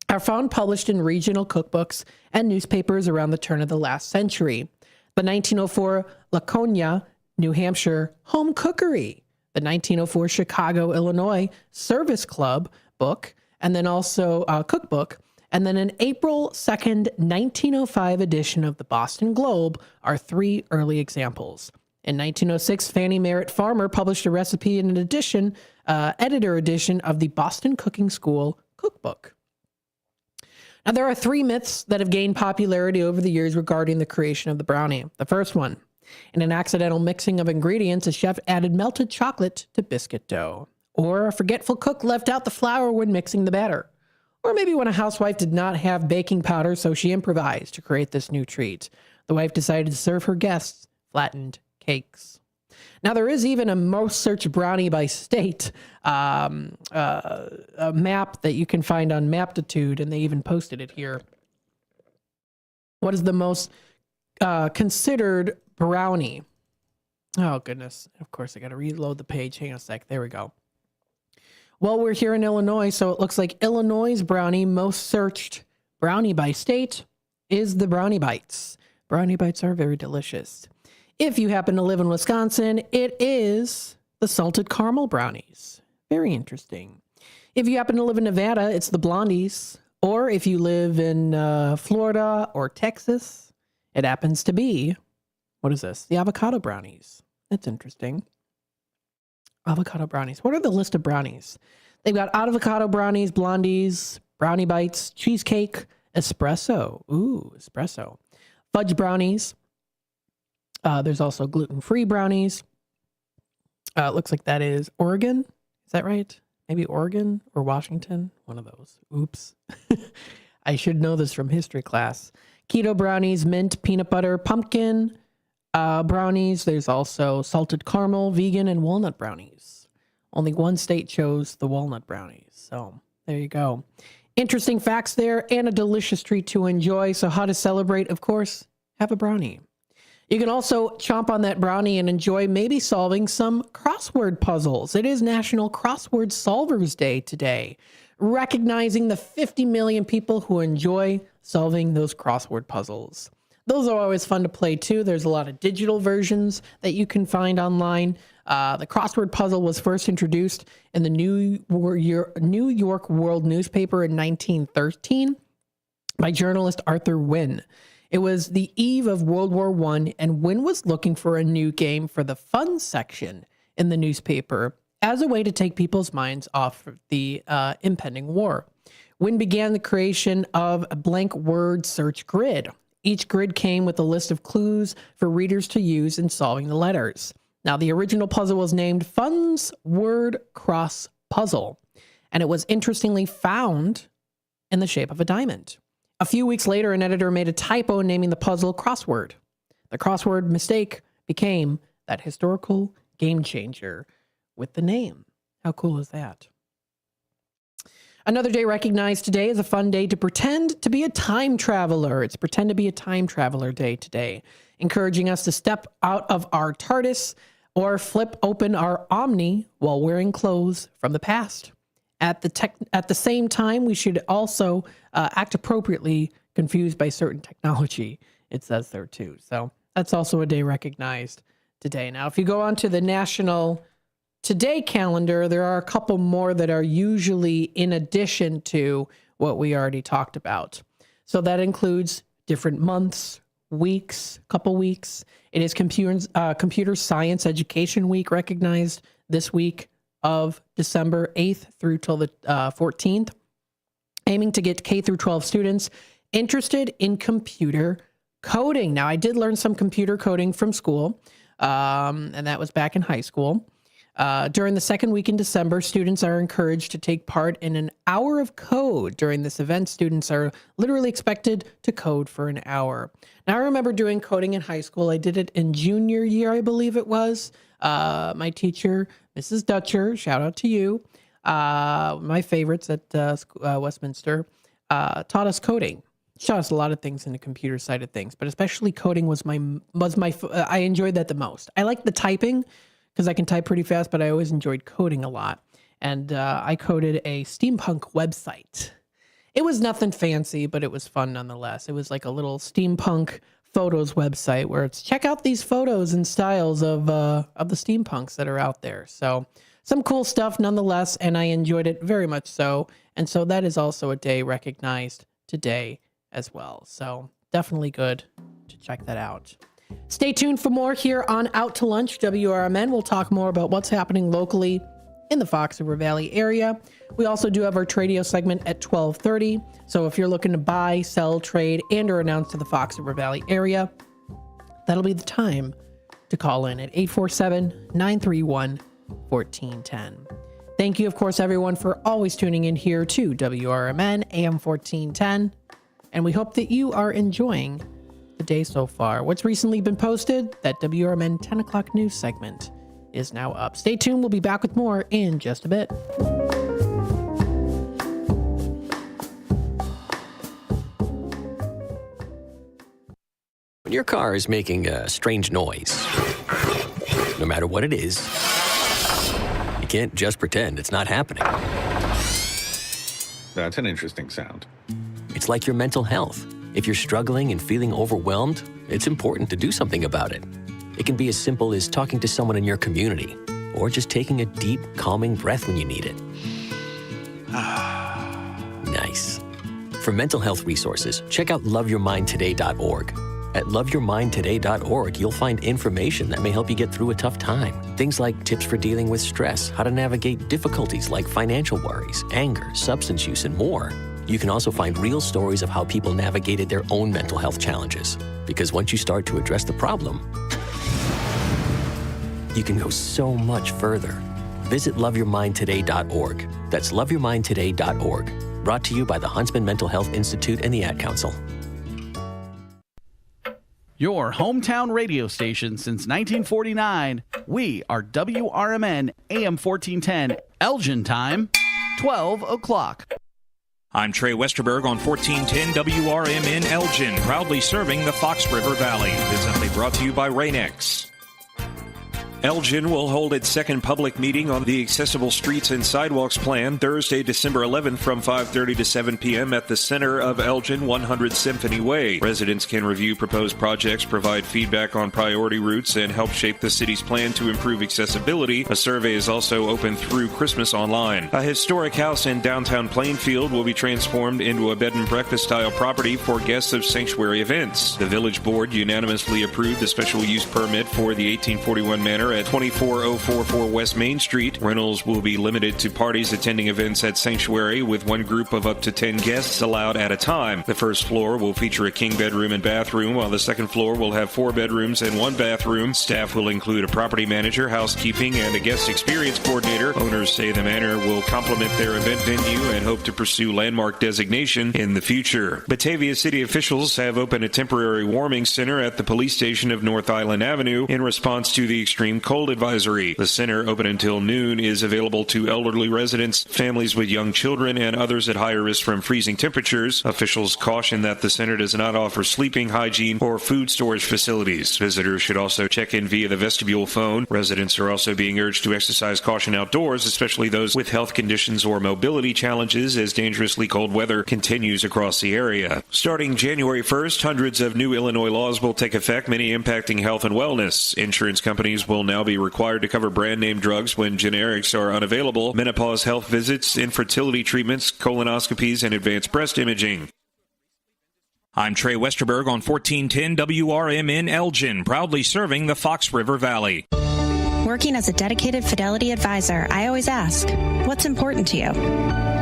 are found published in regional cookbooks and newspapers around the turn of the last century. The 1904 Laconia, New Hampshire Home Cookery, the 1904 Chicago, Illinois Service Club book, and then also cookbook, and then an April 2nd, 1905 edition of the Boston Globe are 3 early examples. In 1906, Fannie Merritt Farmer published a recipe in an edition, editor edition of the Boston Cooking School cookbook. Now, there are 3 myths that have gained popularity over the years regarding the creation of the brownie. The first one, in an accidental mixing of ingredients, a chef added melted chocolate to biscuit dough. Or a forgetful cook left out the flour when mixing the batter. Or maybe when a housewife did not have baking powder, so she improvised to create this new treat. The wife decided to serve her guests flattened cakes. Now, there is even a most searched brownie by state a map that you can find on Maptitude, and they even posted it here. What is the most considered brownie? Oh, goodness. Of course, I got to reload the page. Hang on a sec. There we go. Well, we're here in Illinois, so it looks like Illinois' brownie, most searched brownie by state, is the Brownie Bites. Brownie Bites are very delicious. If you happen to live in Wisconsin, it is the salted caramel brownies. Very interesting. If you happen to live in Nevada, it's the blondies. Or if you live in Florida or Texas, it happens to be, what is this? The avocado brownies. That's interesting. Avocado brownies. What are the list of brownies? They've got avocado brownies, blondies, brownie bites, cheesecake, espresso. Ooh, espresso. Fudge brownies. There's also gluten-free brownies. It looks like that is Oregon. Is that right? Maybe Oregon or Washington? One of those. Oops. I should know this from history class. Keto brownies, mint, peanut butter, pumpkin brownies. There's also salted caramel, vegan, and walnut brownies. Only one state chose the walnut brownies. So there you go. Interesting facts there and a delicious treat to enjoy. So how to celebrate? Of course, have a brownie. You can also chomp on that brownie and enjoy maybe solving some crossword puzzles. It is National Crossword Solvers Day today, recognizing the 50 million people who enjoy solving those crossword puzzles. Those are always fun to play too. There's a lot of digital versions that you can find online. The crossword puzzle was first introduced in the New York World newspaper in 1913 by journalist Arthur Wynne. It was the eve of World War I, and Wynne was looking for a new game for the fun section in the newspaper as a way to take people's minds off the impending war. Wynne began the creation of a blank word search grid. Each grid came with a list of clues for readers to use in solving the letters. Now, the original puzzle was named Fun's Word Cross Puzzle, and it was interestingly found in the shape of a diamond. A few weeks later, an editor made a typo naming the puzzle Crossword. The crossword mistake became that historical game changer with the name. How cool is that? Another day recognized today is a fun day to pretend to be a time traveler. It's Pretend to be a Time Traveler Day today, encouraging us to step out of our TARDIS or flip open our Omni while wearing clothes from the past. At the same time, we should also act appropriately confused by certain technology, it says there too. So that's also a day recognized today. Now, if you go on to the National Today calendar, there are a couple more that are usually in addition to what we already talked about. So that includes different months, weeks, couple weeks. It is Computer Science Education Week, recognized this week of December 8th through till the 14th, aiming to get K through 12 students interested in computer coding. Now, I did learn some computer coding from school, and that was back in high school. During the second week in December, students are encouraged to take part in an hour of code. During this event, students are literally expected to code for an hour. Now, I remember doing coding in high school. I did it in junior year, I believe it was. My teacher, Mrs. Dutcher, shout out to you, my favorites at Westminster, taught us coding. She taught us a lot of things in the computer side of things, but especially coding was I enjoyed that the most. I like the typing because I can type pretty fast, but I always enjoyed coding a lot. And I coded a steampunk website. It was nothing fancy, but it was fun nonetheless. It was like a little steampunk photos website where it's check out these photos and styles of the steampunks that are out there. So some cool stuff nonetheless, and I enjoyed it very much so. And so that is also a day recognized today as well. So definitely good to check that out. Stay tuned for more here on Out to Lunch, WRMN. We'll talk more about what's happening locally in the Fox River Valley area. We also do have our Tradio segment at 12:30. So if you're looking to buy, sell, trade, and or announce to the Fox River Valley area, that'll be the time to call in at 847-931-1410. Thank you, of course, everyone, for always tuning in here to WRMN AM 1410. And we hope that you are enjoying the day so far. What's recently been posted, that WRMN 10 o'clock news segment is now up. Stay tuned. We'll be back with more in just a bit. When your car is making a strange noise, no matter what it is, you can't just pretend it's not happening. That's an interesting sound. It's like your mental health. If you're struggling and feeling overwhelmed, it's important to do something about it. It can be as simple as talking to someone in your community, or just taking a deep, calming breath when you need it. Nice. For mental health resources, check out loveyourmindtoday.org. At loveyourmindtoday.org, you'll find information that may help you get through a tough time. Things like tips for dealing with stress, how to navigate difficulties like financial worries, anger, substance use, and more. You can also find real stories of how people navigated their own mental health challenges. Because once you start to address the problem, you can go so much further. Visit loveyourmindtoday.org. That's loveyourmindtoday.org. Brought to you by the Huntsman Mental Health Institute and the Ad Council. Your hometown radio station since 1949. We are WRMN AM 1410, Elgin time, 12 o'clock. I'm Trey Westerberg on 1410 WRMN Elgin, proudly serving the Fox River Valley. Presently brought to you by Rain-X. Elgin will hold its second public meeting on the Accessible Streets and Sidewalks Plan Thursday, December 11th from 5:30 to 7 p.m. at the center of Elgin, 100 Symphony Way. Residents can review proposed projects, provide feedback on priority routes, and help shape the city's plan to improve accessibility. A survey is also open through Christmas online. A historic house in downtown Plainfield will be transformed into a bed and breakfast style property for guests of sanctuary events. The village board unanimously approved the special use permit for the 1841 manor at 24044 West Main Street. Rentals will be limited to parties attending events at Sanctuary, with one group of up to 10 guests allowed at a time. The first floor will feature a king bedroom and bathroom, while the second floor will have 4 bedrooms and 1 bathroom. Staff will include a property manager, housekeeping, and a guest experience coordinator. Owners say the manor will complement their event venue and hope to pursue landmark designation in the future. Batavia city officials have opened a temporary warming center at the police station of North Island Avenue in response to the extreme cold advisory. The center, open until noon, is available to elderly residents, families with young children, and others at higher risk from freezing temperatures. Officials caution that the center does not offer sleeping, hygiene, or food storage facilities. Visitors should also check in via the vestibule phone. Residents are also being urged to exercise caution outdoors, especially those with health conditions or mobility challenges, as dangerously cold weather continues across the area. Starting January 1st, hundreds of new Illinois laws will take effect, many impacting health and wellness. Insurance companies will now be required to cover brand name drugs when generics are unavailable, menopause health visits, infertility treatments, colonoscopies, and advanced breast imaging. I'm Trey Westerberg on 1410 WRMN Elgin, proudly serving the Fox River Valley. Working as a dedicated Fidelity advisor, I always ask, what's important to you?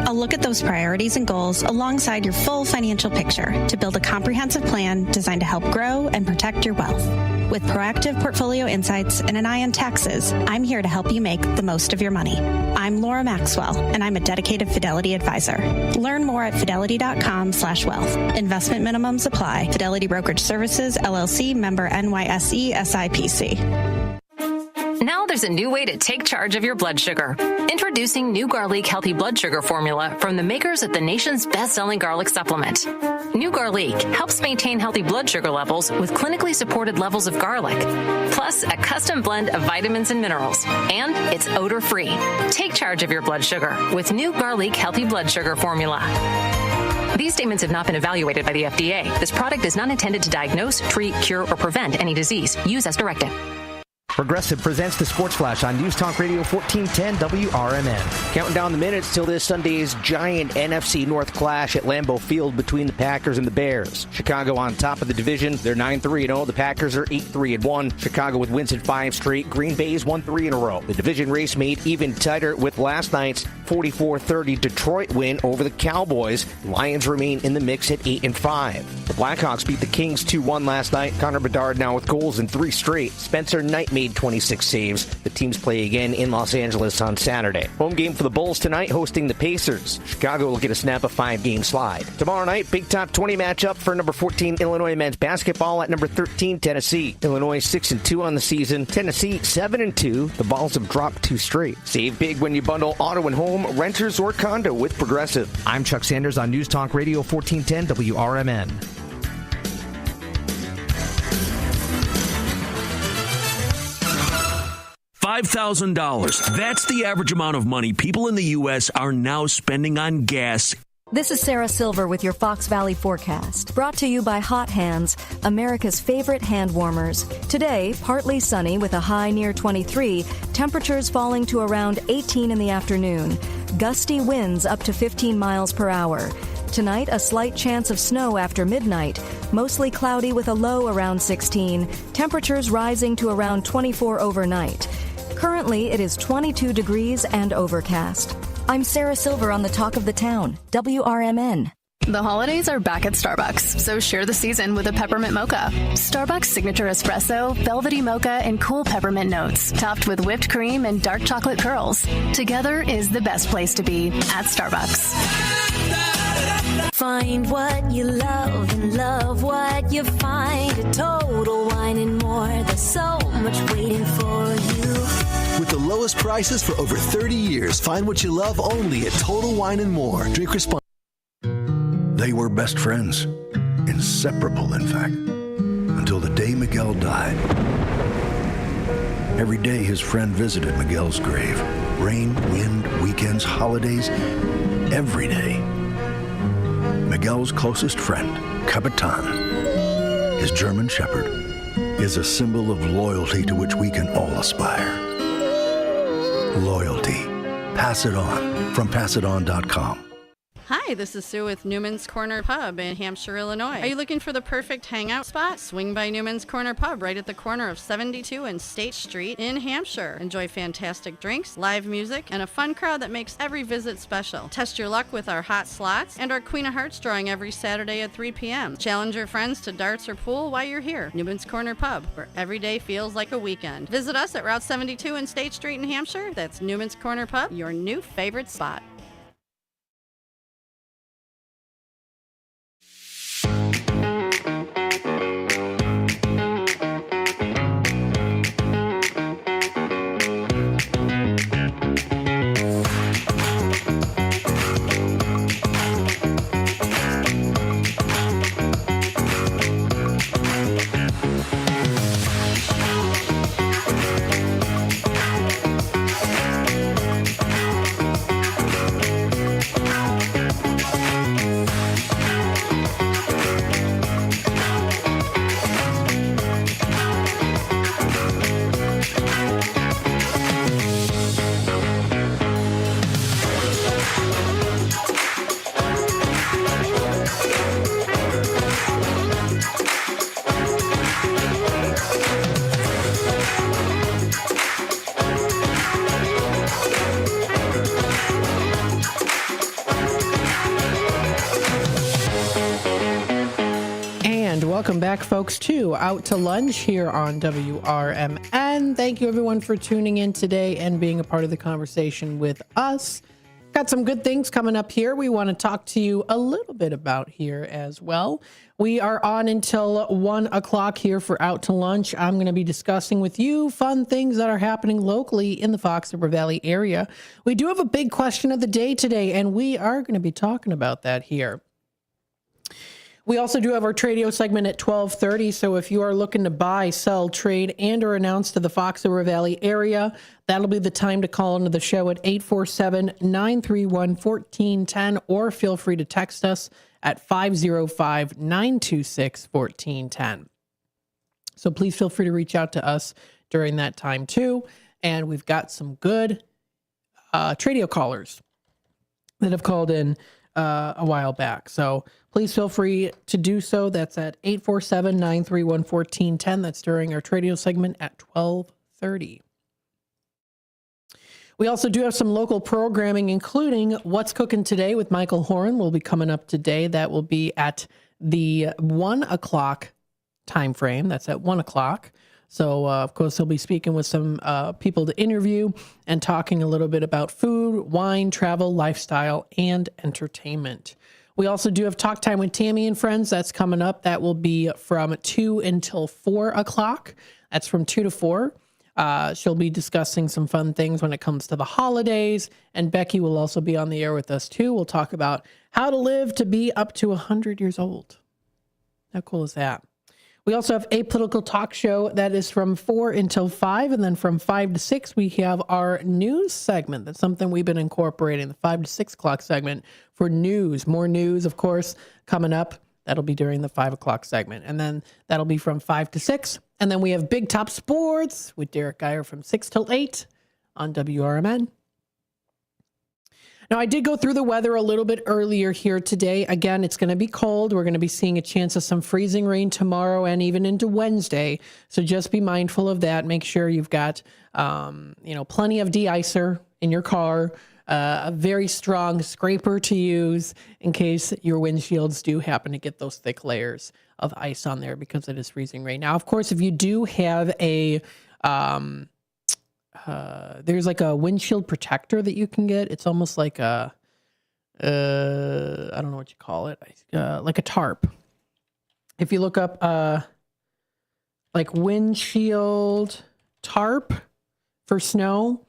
I'll look at those priorities and goals alongside your full financial picture to build a comprehensive plan designed to help grow and protect your wealth. With proactive portfolio insights and an eye on taxes, I'm here to help you make the most of your money. I'm Laura Maxwell, and I'm a dedicated Fidelity advisor. Learn more at fidelity.com/wealth. Investment minimums apply. Fidelity Brokerage Services, LLC, member NYSE, SIPC. Now there's a new way to take charge of your blood sugar. Introducing new Garlic Healthy Blood Sugar Formula from the makers of the nation's best-selling garlic supplement. New Garlic helps maintain healthy blood sugar levels with clinically supported levels of garlic, plus a custom blend of vitamins and minerals. And it's odor-free. Take charge of your blood sugar with new Garlic Healthy Blood Sugar Formula. These statements have not been evaluated by the FDA. This product is not intended to diagnose, treat, cure, or prevent any disease. Use as directed. Progressive presents the Sports Flash on News Talk Radio 1410 WRMN. Counting down the minutes till this Sunday's giant NFC North clash at Lambeau Field between the Packers and the Bears. Chicago on top of the division. They're 9-3-0. The Packers are 8-3-1. Chicago with wins in 5 straight. Green Bay's won 3 in a row. The division race made even tighter with last night's 44-30 Detroit win over the Cowboys. The Lions remain in the mix at 8-5. The Blackhawks beat the Kings 2-1 last night. Connor Bedard now with goals in 3 straight. Spencer Knight made 26 saves. The teams play again in Los Angeles on Saturday. Home game for the Bulls tonight, hosting the Pacers. Chicago will get a snap a 5-game slide. Tomorrow night, Big Top 20 matchup for number 14 Illinois men's basketball at number 13 Tennessee. Illinois 6-2 on the season. Tennessee 7-2. The Vols have dropped 2 straight. Save big when you bundle auto and home, renters, or condo with Progressive. I'm Chuck Sanders on News Talk Radio 1410 WRMN. $5,000. That's the average amount of money people in the U.S. are now spending on gas This is Sarah Silver with your Fox Valley forecast, brought to you by Hot Hands, America's favorite hand warmers. Today, partly sunny with a high near 23, temperatures falling to around 18 in the afternoon, gusty winds up to 15 miles per hour. Tonight, a slight chance of snow after midnight, mostly cloudy with a low around 16, temperatures rising to around 24 overnight. Currently, it is 22 degrees and overcast. I'm Sarah Silver on the Talk of the Town, WRMN. The holidays are back at Starbucks, so share the season with a peppermint mocha. Starbucks signature espresso, velvety mocha, and cool peppermint notes, topped with whipped cream and dark chocolate curls. Together is the best place to be at Starbucks. Find what you love and love what you find. A Total Wine and More. There's so much waiting for you. With the lowest prices for over 30 years, find what you love only at Total Wine and More. Drink responsibly. They were best friends, inseparable, in fact, until the day Miguel died. Every day his friend visited Miguel's grave. Rain, wind, weekends, holidays, every day. Miguel's closest friend, Capitan, his German Shepherd, is a symbol of loyalty to which we can all aspire. Loyalty. Pass it on from passiton.com. Hi, this is Sue with Newman's Corner Pub in Hampshire, Illinois. Are you looking for the perfect hangout spot? Swing by Newman's Corner Pub right at the corner of 72 and State Street in Hampshire. Enjoy fantastic drinks, live music, and a fun crowd that makes every visit special. Test your luck with our hot slots and our Queen of Hearts drawing every Saturday at 3 p.m. Challenge your friends to darts or pool while you're here. Newman's Corner Pub, where every day feels like a weekend. Visit us at Route 72 and State Street in Hampshire. That's Newman's Corner Pub, your new favorite spot. Welcome back, folks, to Out to Lunch here on WRMN. Thank you, everyone, for tuning in today and being a part of the conversation with us. Got some good things coming up here we want to talk to you a little bit about here as well. We are on until 1 o'clock here for Out to Lunch. I'm going to be discussing with you fun things that are happening locally in the Fox River Valley area. We do have a big question of the day today, and we are going to be talking about that here. We also do have our Tradio segment at 12:30, so if you are looking to buy, sell, trade, and or announce to the Fox River Valley area, that'll be the time to call into the show at 847-931-1410, or feel free to text us at 505-926-1410. So please feel free to reach out to us during that time too, and we've got some good Tradio callers that have called in a while back. So please feel free to do so. That's at 847-931-1410. That's during our Tradio segment at 12:30. We also do have some local programming, including What's Cooking Today with Michael Horan will be coming up today. That will be at the 1 o'clock time frame. That's at 1 o'clock. So, of course, he'll be speaking with some people to interview and talking a little bit about food, wine, travel, lifestyle, and entertainment. We also do have Talk Time with Tammy and Friends. That's coming up. That will be from 2 until 4 o'clock. That's from 2 to 4. She'll be discussing some fun things when it comes to the holidays. And Becky will also be on the air with us, too. We'll talk about how to live to be up to 100 years old. How cool is that? We also have a political talk show that is from 4 until 5. And then from 5 to 6, we have our news segment. That's something we've been incorporating, the 5 to 6 o'clock segment for news. More news, of course, coming up. That'll be during the 5 o'clock segment. And then that'll be from 5 to 6. And then we have Big Top Sports with Derek Geyer from 6 till 8 on WRMN. Now, I did go through the weather a little bit earlier here today. Again, it's going to be cold. We're going to be seeing a chance of some freezing rain tomorrow and even into Wednesday. So just be mindful of that. Make sure you've got, plenty of de-icer in your car, a very strong scraper to use in case your windshields do happen to get those thick layers of ice on there because it is freezing rain. Now, of course, if you do have a... there's like a windshield protector that you can get. It's almost like a, I don't know what you call it, like a tarp. If you look up like windshield tarp for snow,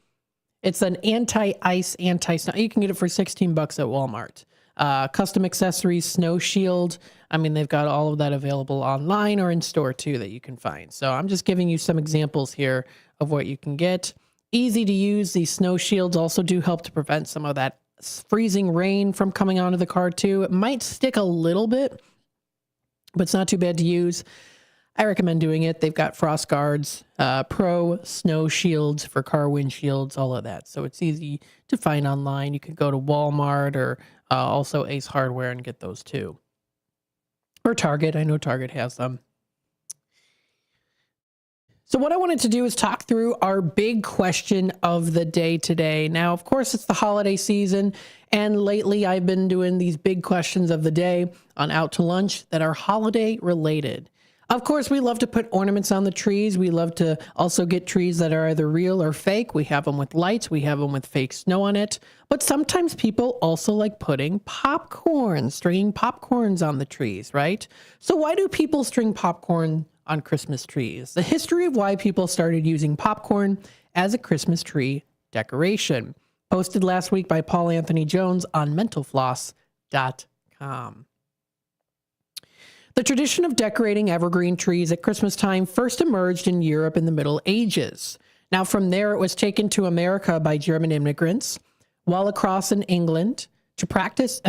it's an anti-ice, anti-snow. You can get it for $16 at Walmart. Custom accessories, snow shield. I mean, they've got all of that available online or in store too that you can find. So I'm just giving you some examples here of what you can get. Easy to use. These snow shields also do help to prevent some of that freezing rain from coming onto the car too. It might stick a little bit, but it's not too bad to use. I recommend doing it. They've got frost guards, pro snow shields for car windshields, all of that. So it's easy to find online. You can go to Walmart or also Ace Hardware and get those too. Or Target. I know Target has them. So what I wanted to do is talk through our big question of the day today. Now, of course, it's the holiday season, and lately I've been doing these big questions of the day on Out to Lunch that are holiday related. Of course, we love to put ornaments on the trees. We love to also get trees that are either real or fake. We have them with lights. We have them with fake snow on it. But sometimes people also like putting popcorn, stringing popcorns on the trees, right? So why do people string popcorn on Christmas trees? The history of why people started using popcorn as a Christmas tree decoration. Posted last week by Paul Anthony Jones on mentalfloss.com. The tradition of decorating evergreen trees at Christmas time first emerged in Europe in the Middle Ages. Now, from there, it was taken to America by German immigrants, while across in England. The practice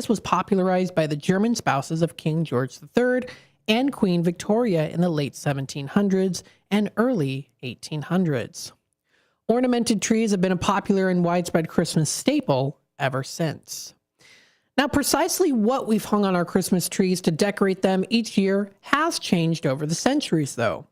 was popularized by the German spouses of King George III and Queen Victoria in the late 1700s and early 1800s. Ornamented trees have been a popular and widespread Christmas staple ever since. Now, precisely what we've hung on our Christmas trees to decorate them each year has changed over the centuries, though.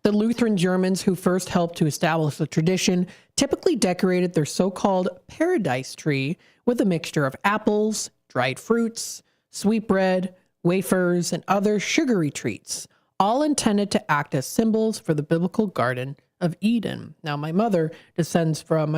The Lutheran Germans who first helped to establish the tradition typically decorated their so-called paradise tree with a mixture of apples, dried fruits, sweetbread, wafers, and other sugary treats, all intended to act as symbols for the biblical Garden of Eden. Now, my mom descends from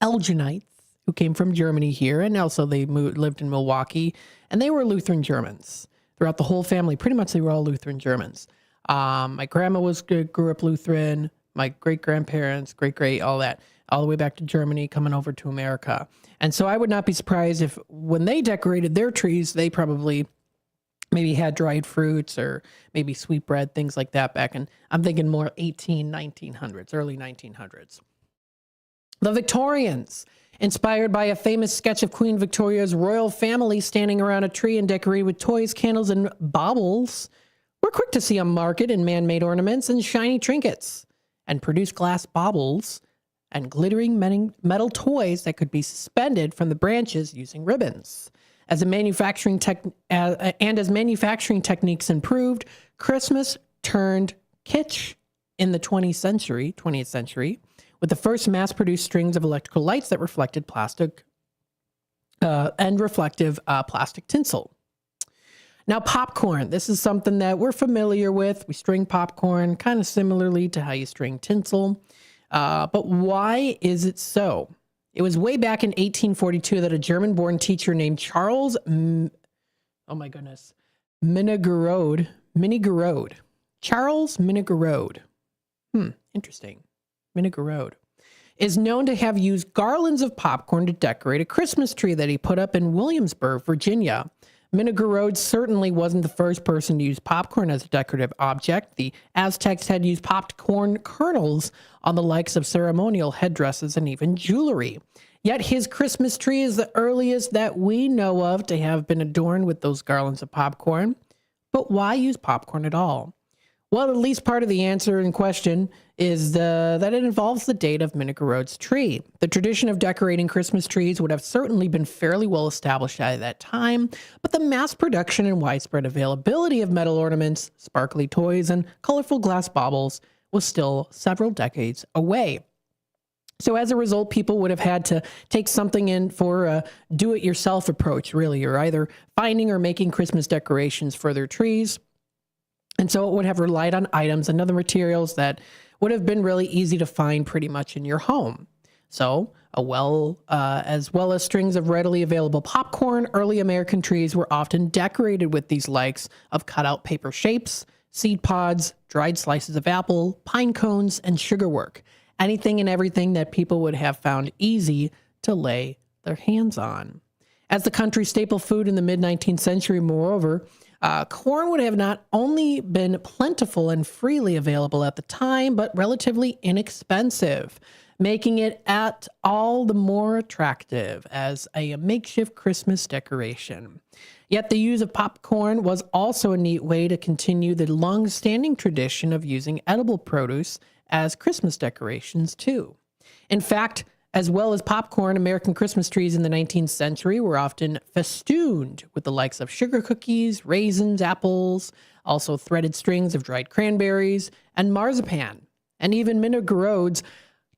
Elginites who came from Germany here, and also they lived in Milwaukee, and they were Lutheran Germans. Throughout the whole family, pretty much they were all Lutheran Germans. My grandma grew up Lutheran, my great-grandparents, great-great, all that, all the way back to Germany, coming over to America. And so I would not be surprised if when they decorated their trees, they probably maybe had dried fruits or maybe sweetbread, things like that back in, I'm thinking more 1900s, early 1900s. The Victorians, inspired by a famous sketch of Queen Victoria's royal family standing around a tree and decorated with toys, candles, and baubles, were quick to see a market in man-made ornaments and shiny trinkets, and produce glass baubles and glittering metal toys that could be suspended from the branches using ribbons. As manufacturing techniques improved, Christmas turned kitsch in the 20th century, with the first mass-produced strings of electrical lights that reflected plastic and reflective plastic tinsel. Now, popcorn. This is something that we're familiar with. We string popcorn kind of similarly to how you string tinsel. But why is it so? It was way back in 1842 that a German-born teacher named Charles Minigorode. Charles Minigorode. Interesting. Minigorode is known to have used garlands of popcorn to decorate a Christmas tree that he put up in Williamsburg, Virginia. Miniger Rhodes certainly wasn't the first person to use popcorn as a decorative object. The Aztecs had used popped corn kernels on the likes of ceremonial headdresses and even jewelry. Yet his Christmas tree is the earliest that we know of to have been adorned with those garlands of popcorn. But why use popcorn at all? Well, at least part of the answer in question is that it involves the date of Miniger Rhodes' tree. The tradition of decorating Christmas trees would have certainly been fairly well established at that time, but the mass production and widespread availability of metal ornaments, sparkly toys, and colorful glass baubles was still several decades away. So as a result, people would have had to take something in for a do-it-yourself approach, really. You're either finding or making Christmas decorations for their trees. And so it would have relied on items and other materials that would have been really easy to find pretty much in your home. So, as well as strings of readily available popcorn, early American trees were often decorated with these likes of cutout paper shapes, seed pods, dried slices of apple, pine cones, and sugarwork. Anything and everything that people would have found easy to lay their hands on. As the country's staple food in the mid-19th century, moreover, corn would have not only been plentiful and freely available at the time, but relatively inexpensive, making it at all the more attractive as a makeshift Christmas decoration. Yet the use of popcorn was also a neat way to continue the long-standing tradition of using edible produce as Christmas decorations, too. In fact, as well as popcorn, American Christmas trees in the 19th century were often festooned with the likes of sugar cookies, raisins, apples, also threaded strings of dried cranberries, and marzipan. And even Miniger Rhodes'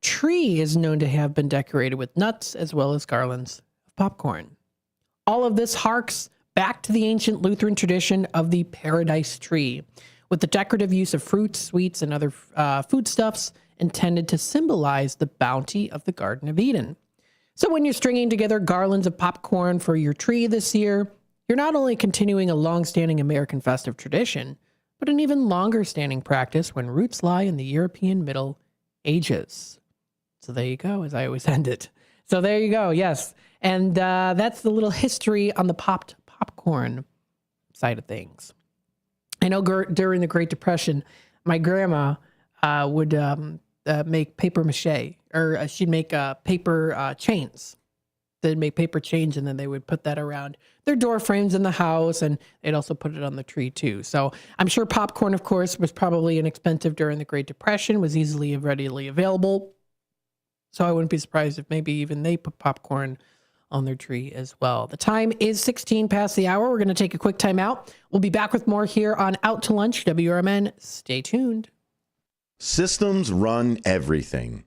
tree is known to have been decorated with nuts as well as garlands of popcorn. All of this harks back to the ancient Lutheran tradition of the paradise tree, with the decorative use of fruits, sweets, and other foodstuffs intended to symbolize the bounty of the Garden of Eden. So when you're stringing together garlands of popcorn for your tree this year, you're not only continuing a long-standing American festive tradition, but an even longer-standing practice when roots lie in the European Middle Ages. So there you go, as I always end it. So there you go, yes. And that's the little history on the popped popcorn side of things. I know during the Great Depression, my grandma would make paper mache, or she'd make paper chains. They'd make paper chains, and then they would put that around their door frames in the house, and they'd also put it on the tree too. So I'm sure popcorn, of course, was probably inexpensive during the Great Depression, was easily and readily available. So I wouldn't be surprised if maybe even they put popcorn on their tree as well. The time is 16 past the hour. We're going to take a quick time out. We'll be back with more here on Out to Lunch, WRMN. Stay tuned. Systems run everything.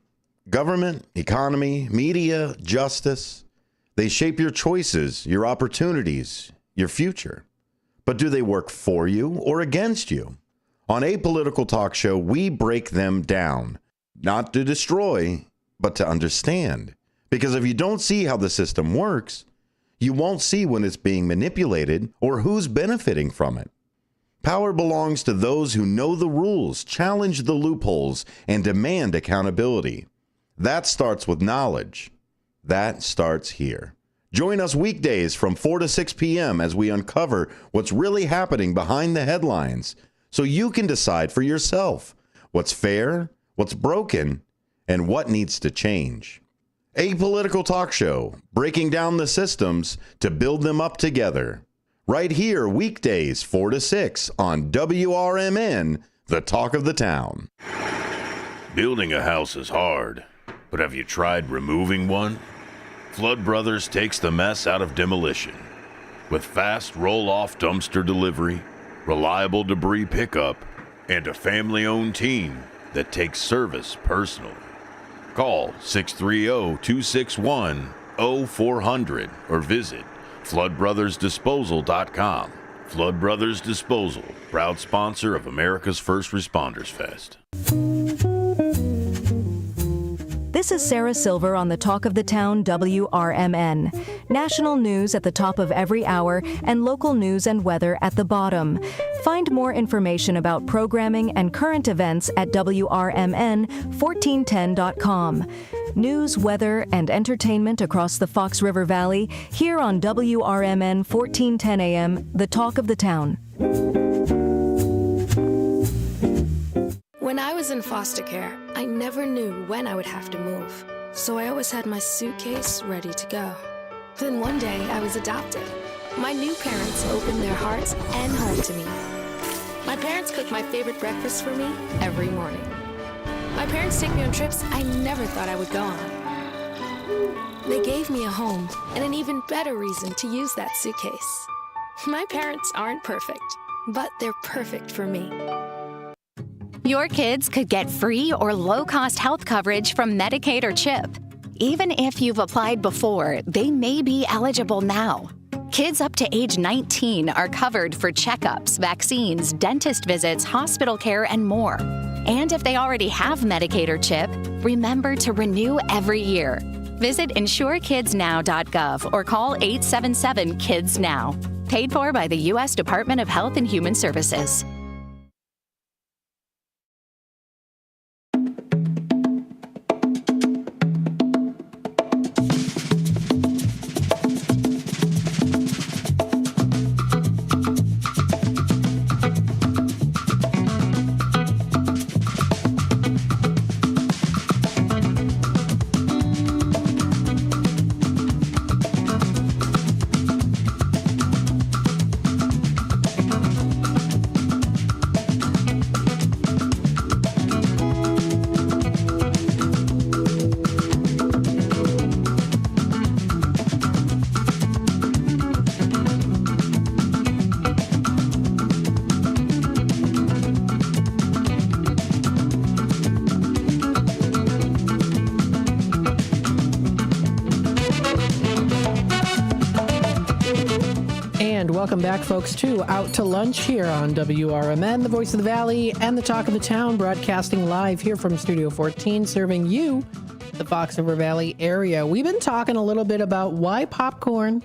Government, economy, media, justice. They shape your choices, your opportunities, your future. But do they work for you or against you? On Apolitical Talk Show, we break them down. Not to destroy, but to understand. Because if you don't see how the system works, you won't see when it's being manipulated or who's benefiting from it. Power belongs to those who know the rules, challenge the loopholes, and demand accountability. That starts with knowledge. That starts here. Join us weekdays from 4 to 6 p.m. as we uncover what's really happening behind the headlines so you can decide for yourself what's fair, what's broken, and what needs to change. Apolitical Talk Show, breaking down the systems to build them up together. Right here, weekdays 4 to 6 on WRMN, the talk of the town. Building a house is hard, but have you tried removing one? Flood Brothers takes the mess out of demolition. With fast roll-off dumpster delivery, reliable debris pickup, and a family-owned team that takes service personally. Call 630-261-0400 or visit floodbrothersdisposal.com. Flood Brothers Disposal, proud sponsor of America's First Responders Fest. This is Sarah Silver on the Talk of the Town, WRMN. National news at the top of every hour and local news and weather at the bottom. Find more information about programming and current events at WRMN1410.com. News, weather, and entertainment across the Fox River Valley, here on WRMN 1410 AM, the talk of the town. When I was in foster care, I never knew when I would have to move, so I always had my suitcase ready to go. Then one day, I was adopted. My new parents opened their hearts and home to me. My parents cook my favorite breakfast for me every morning. My parents take me on trips I never thought I would go on. They gave me a home and an even better reason to use that suitcase. My parents aren't perfect, but they're perfect for me. Your kids could get free or low-cost health coverage from Medicaid or CHIP. Even if you've applied before, they may be eligible now. Kids up to age 19 are covered for checkups, vaccines, dentist visits, hospital care, and more. And if they already have Medicaid or CHIP, remember to renew every year. Visit insurekidsnow.gov or call 877-KIDS-NOW. Paid for by the U.S. Department of Health and Human Services. Welcome back, folks, to Out to Lunch here on WRMN, the voice of the valley and the talk of the town, broadcasting live here from Studio 14, serving you, the Fox River Valley area. We've been talking a little bit about why popcorn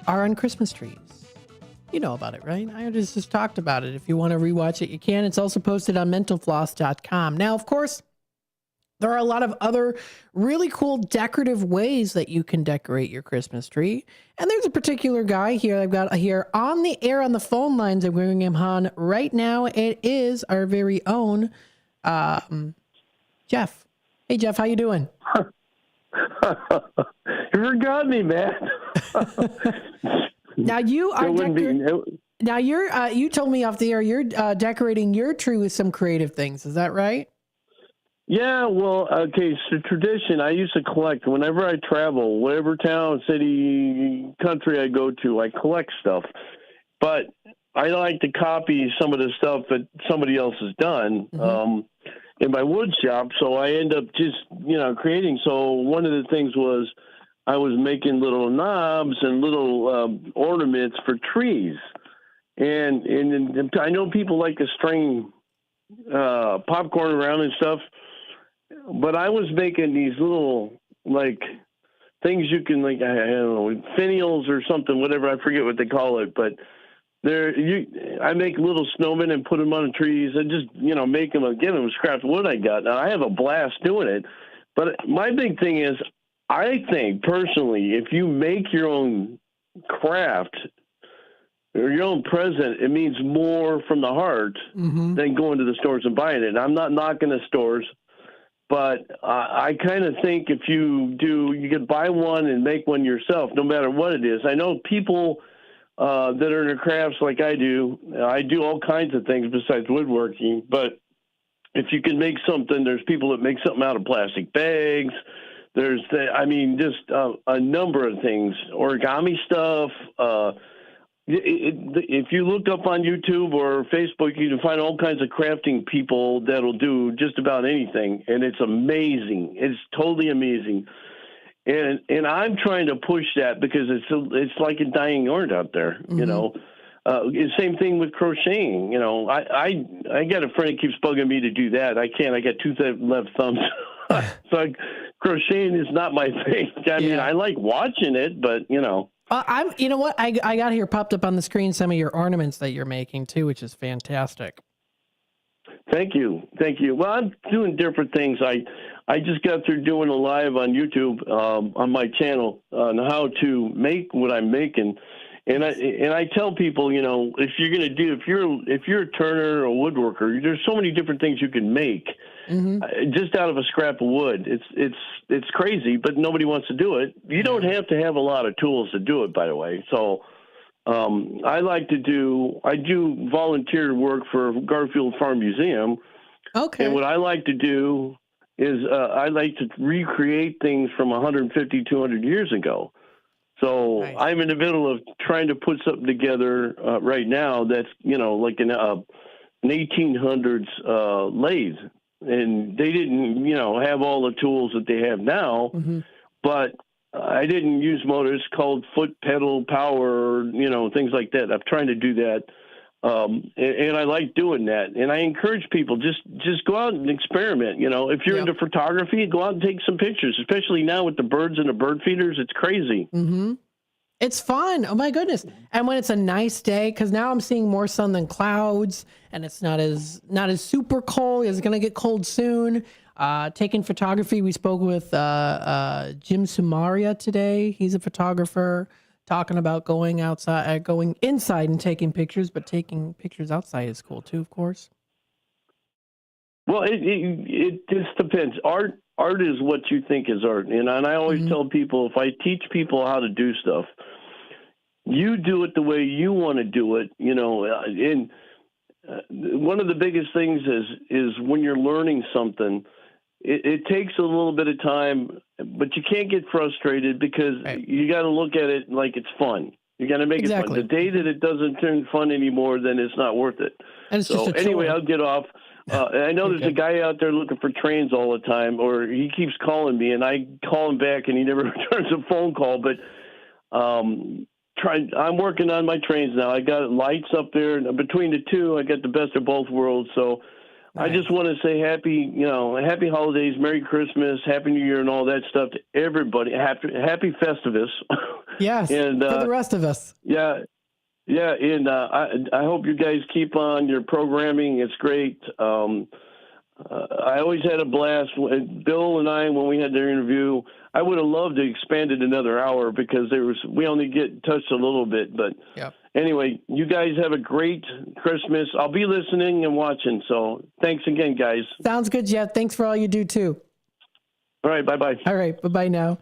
are on Christmas trees. You know about it, right? I just talked about it. If you want to rewatch it, you can. It's also posted on mentalfloss.com. Now, of course, there are a lot of other really cool decorative ways that you can decorate your Christmas tree. And there's a particular guy here I've got here on the air on the phone lines. I'm bringing him on right now. It is our very own Jeff. Hey, Jeff, how you doing? You forgot me, man. Now you are now you told me off the air you're decorating your tree with some creative things. Is that right? Yeah, well, okay, it's a tradition. I used to collect whenever I travel, whatever town, city, country I go to, I collect stuff. But I like to copy some of the stuff that somebody else has done in my wood shop. So I end up just, creating. So one of the things was I was making little knobs and little ornaments for trees. And I know people like to string popcorn around and stuff. But I was making these little, things you can, I don't know, finials or something, whatever. I forget what they call it. But I make little snowmen and put them on the trees. I just, make them, give them scrap wood I got. Now, I have a blast doing it. But my big thing is, I think, personally, if you make your own craft or your own present, it means more from the heart than going to the stores and buying it. And I'm not knocking the stores. But I kind of think if you could buy one and make one yourself, no matter what it is. I know people that are in their crafts like I do. I do all kinds of things besides woodworking. But if you can make something, there's people that make something out of plastic bags. There's, just a number of things. Origami stuff. If you look up on YouTube or Facebook, you can find all kinds of crafting people that'll do just about anything, and it's amazing. It's totally amazing, and I'm trying to push that because it's like a dying art out there. Same thing with crocheting. I got a friend that keeps bugging me to do that. I can't. I got two left thumbs, so crocheting is not my thing. I mean, I like watching it, but you know what? I got here popped up on the screen some of your ornaments that you're making too, which is fantastic. Thank you. Well, I'm doing different things. I just got through doing a live on YouTube on my channel on how to make what I'm making. And I tell people, you know, if you're going to do, if you're a turner or a woodworker, there's so many different things you can make just out of a scrap of wood. It's crazy, but nobody wants to do it. You don't have to have a lot of tools to do it, by the way. So I do volunteer work for Garfield Farm Museum. Okay. And what I like to do is I like to recreate things from 150, 200 years ago. So I'm in the middle of trying to put something together right now that's, you know, like an 1800s lathe. And they didn't, you know, have all the tools that they have now, but I didn't use motors called foot pedal power, you know, things like that. I'm trying to do that. And I like doing that. And I encourage people, just go out and experiment. You know, if you're into photography, go out and take some pictures, especially now with the birds and the bird feeders. It's crazy. It's fun. Oh my goodness. And when it's a nice day, because now I'm seeing more sun than clouds, and it's not as super cold. It's going to get cold soon. Taking photography, we spoke with Jim Sumaria today. He's a photographer, talking about going outside, going inside and taking pictures, but taking pictures outside is cool too, of course. Well, it just depends. Art is what you think is art. And I always tell people, if I teach people how to do stuff, you do it the way you want to do it, you know. And one of the biggest things is when you're learning something, it takes a little bit of time, but you can't get frustrated because you got to look at it like it's fun. You got to make it fun. The day that it doesn't turn fun anymore, then it's not worth it. And it's so anyway, I'll get off. I know there's a guy out there looking for trains all the time, or he keeps calling me, and I call him back, and he never returns a phone call. But I'm working on my trains now. I got lights up there, and between the two, I got the best of both worlds. So I just want to say happy holidays, Merry Christmas, Happy New Year, and all that stuff to everybody. Happy Festivus. Yes, and for the rest of us. Yeah. Yeah, and I hope you guys keep on your programming. It's great. I always had a blast. Bill and I, when we had their interview, I would have loved to expand it another hour because we only get touched a little bit. But anyway, you guys have a great Christmas. I'll be listening and watching. So thanks again, guys. Sounds good, Jeff. Thanks for all you do, too. All right, bye-bye. All right, bye-bye now.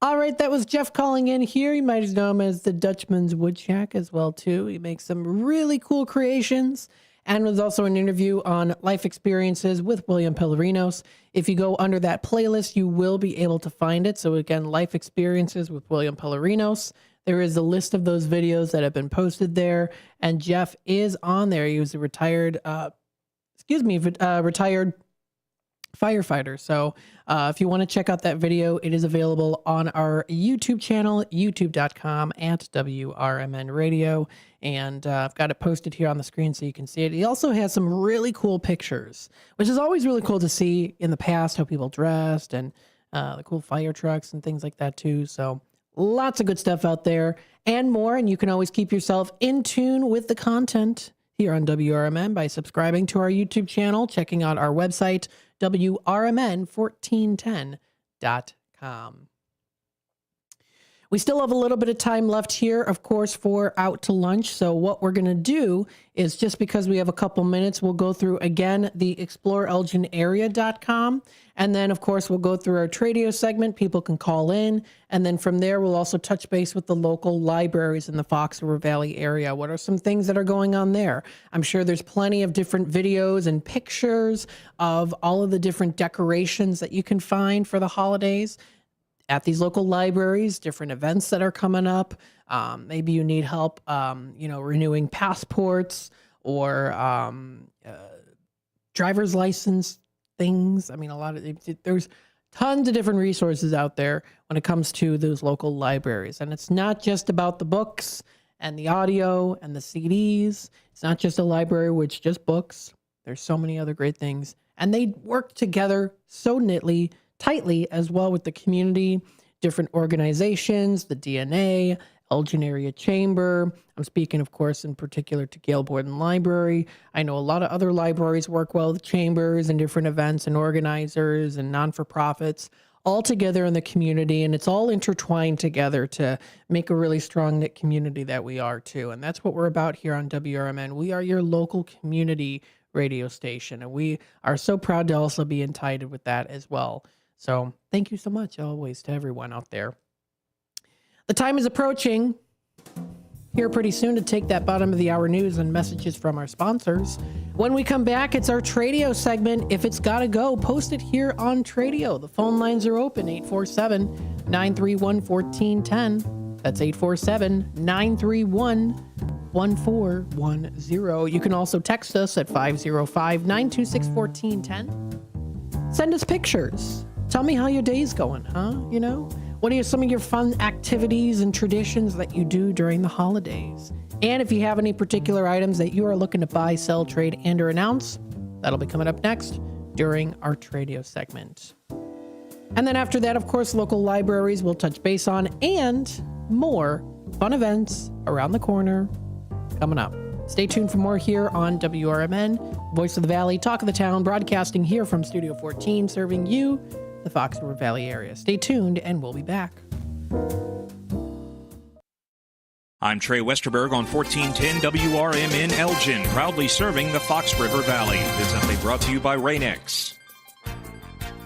All right, that was Jeff calling in here. You might know him as the Dutchman's Wood Shack as well, too. He makes some really cool creations and was also an interview on life experiences with William Pellerinos. If you go under that playlist, you will be able to find it. So again, life experiences with William Pellerinos. There is a list of those videos that have been posted there, and Jeff is on there. He was a retired firefighter. So if you want to check out that video, it is available on our YouTube channel, youtube.com/WRMN Radio. And I've got it posted here on the screen so you can see it. He also has some really cool pictures, which is always really cool to see in the past, how people dressed and the cool fire trucks and things like that too. So lots of good stuff out there and more. And you can always keep yourself in tune with the content here on WRMN by subscribing to our YouTube channel, checking out our website, WRMN1410.com. We still have a little bit of time left here, of course, for Out to Lunch. So what we're going to do is, just because we have a couple minutes, we'll go through, again, the exploreelginarea.com. And then, of course, we'll go through our Tradio segment. People can call in. And then from there, we'll also touch base with the local libraries in the Fox River Valley area. What are some things that are going on there? I'm sure there's plenty of different videos and pictures of all of the different decorations that you can find for the holidays at these local libraries, different events that are coming up. Maybe you need help, renewing passports or driver's license things. I mean, there's tons of different resources out there when it comes to those local libraries. And it's not just about the books and the audio and the CDs. It's not just a library with just books. There's so many other great things. And they work together so tightly as well with the community, different organizations, the DNA, Elgin Area Chamber. I'm speaking, of course, in particular to Gail Borden Library. I know a lot of other libraries work well with chambers and different events and organizers and non-for-profits all together in the community, and it's all intertwined together to make a really strong knit community that we are too. And that's what we're about here on WRMN. We are your local community radio station, and we are so proud to also be entitled with that as well. So thank you so much always to everyone out there. The time is approaching here pretty soon to take that bottom of the hour news and messages from our sponsors. When we come back, it's our Tradio segment. If it's got to go, post it here on Tradio. The phone lines are open, 847-931-1410. That's 847-931-1410. You can also text us at 505-926-1410. Send us pictures. Tell me how your day's going, huh? You know? What are some of your fun activities and traditions that you do during the holidays? And if you have any particular items that you are looking to buy, sell, trade, and or announce, that'll be coming up next during our Tradio segment. And then after that, of course, local libraries we'll touch base on, and more fun events around the corner coming up. Stay tuned for more here on WRMN, Voice of the Valley, Talk of the Town, broadcasting here from Studio 14, serving you, the Fox River Valley area. Stay tuned, and we'll be back. I'm Trey Westerberg on 1410 WRMN Elgin, proudly serving the Fox River Valley. This update brought to you by Rain-X.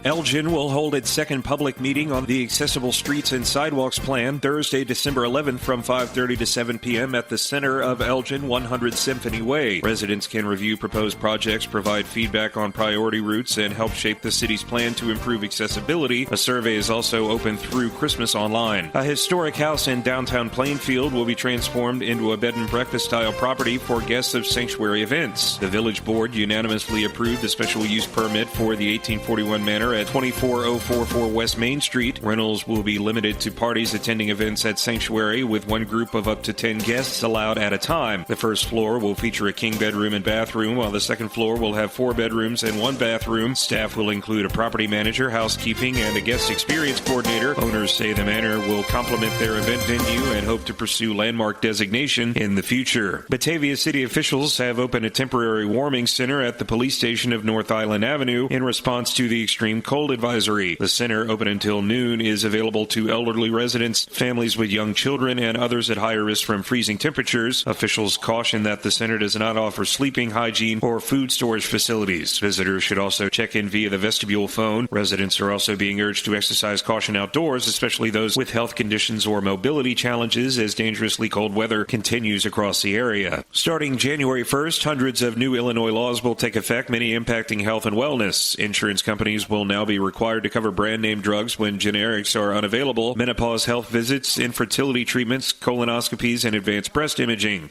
Elgin will hold its second public meeting on the Accessible Streets and Sidewalks Plan Thursday, December 11th from 5:30 to 7 p.m. at the center of Elgin, 100 Symphony Way. Residents can review proposed projects, provide feedback on priority routes, and help shape the city's plan to improve accessibility. A survey is also open through Christmas online. A historic house in downtown Plainfield will be transformed into a bed and breakfast style property for guests of sanctuary events. The village board unanimously approved the special use permit for the 1841 manor at 24044 West Main Street. Rentals will be limited to parties attending events at Sanctuary, with one group of up to 10 guests allowed at a time. The first floor will feature a king bedroom and bathroom, while the second floor will have 4 bedrooms and 1 bathroom. Staff will include a property manager, housekeeping, and a guest experience coordinator. Owners say the manor will complement their event venue and hope to pursue landmark designation in the future. Batavia city officials have opened a temporary warming center at the police station of North Island Avenue in response to the extreme cold advisory. The center, open until noon, is available to elderly residents, families with young children, and others at higher risk from freezing temperatures. Officials caution that the center does not offer sleeping, hygiene, or food storage facilities. Visitors should also check in via the vestibule phone. Residents are also being urged to exercise caution outdoors, especially those with health conditions or mobility challenges, as dangerously cold weather continues across the area. Starting January 1st, hundreds of new Illinois laws will take effect, many impacting health and wellness. Insurance companies will now be required to cover brand name drugs when generics are unavailable, menopause health visits, infertility treatments, colonoscopies, and advanced breast imaging.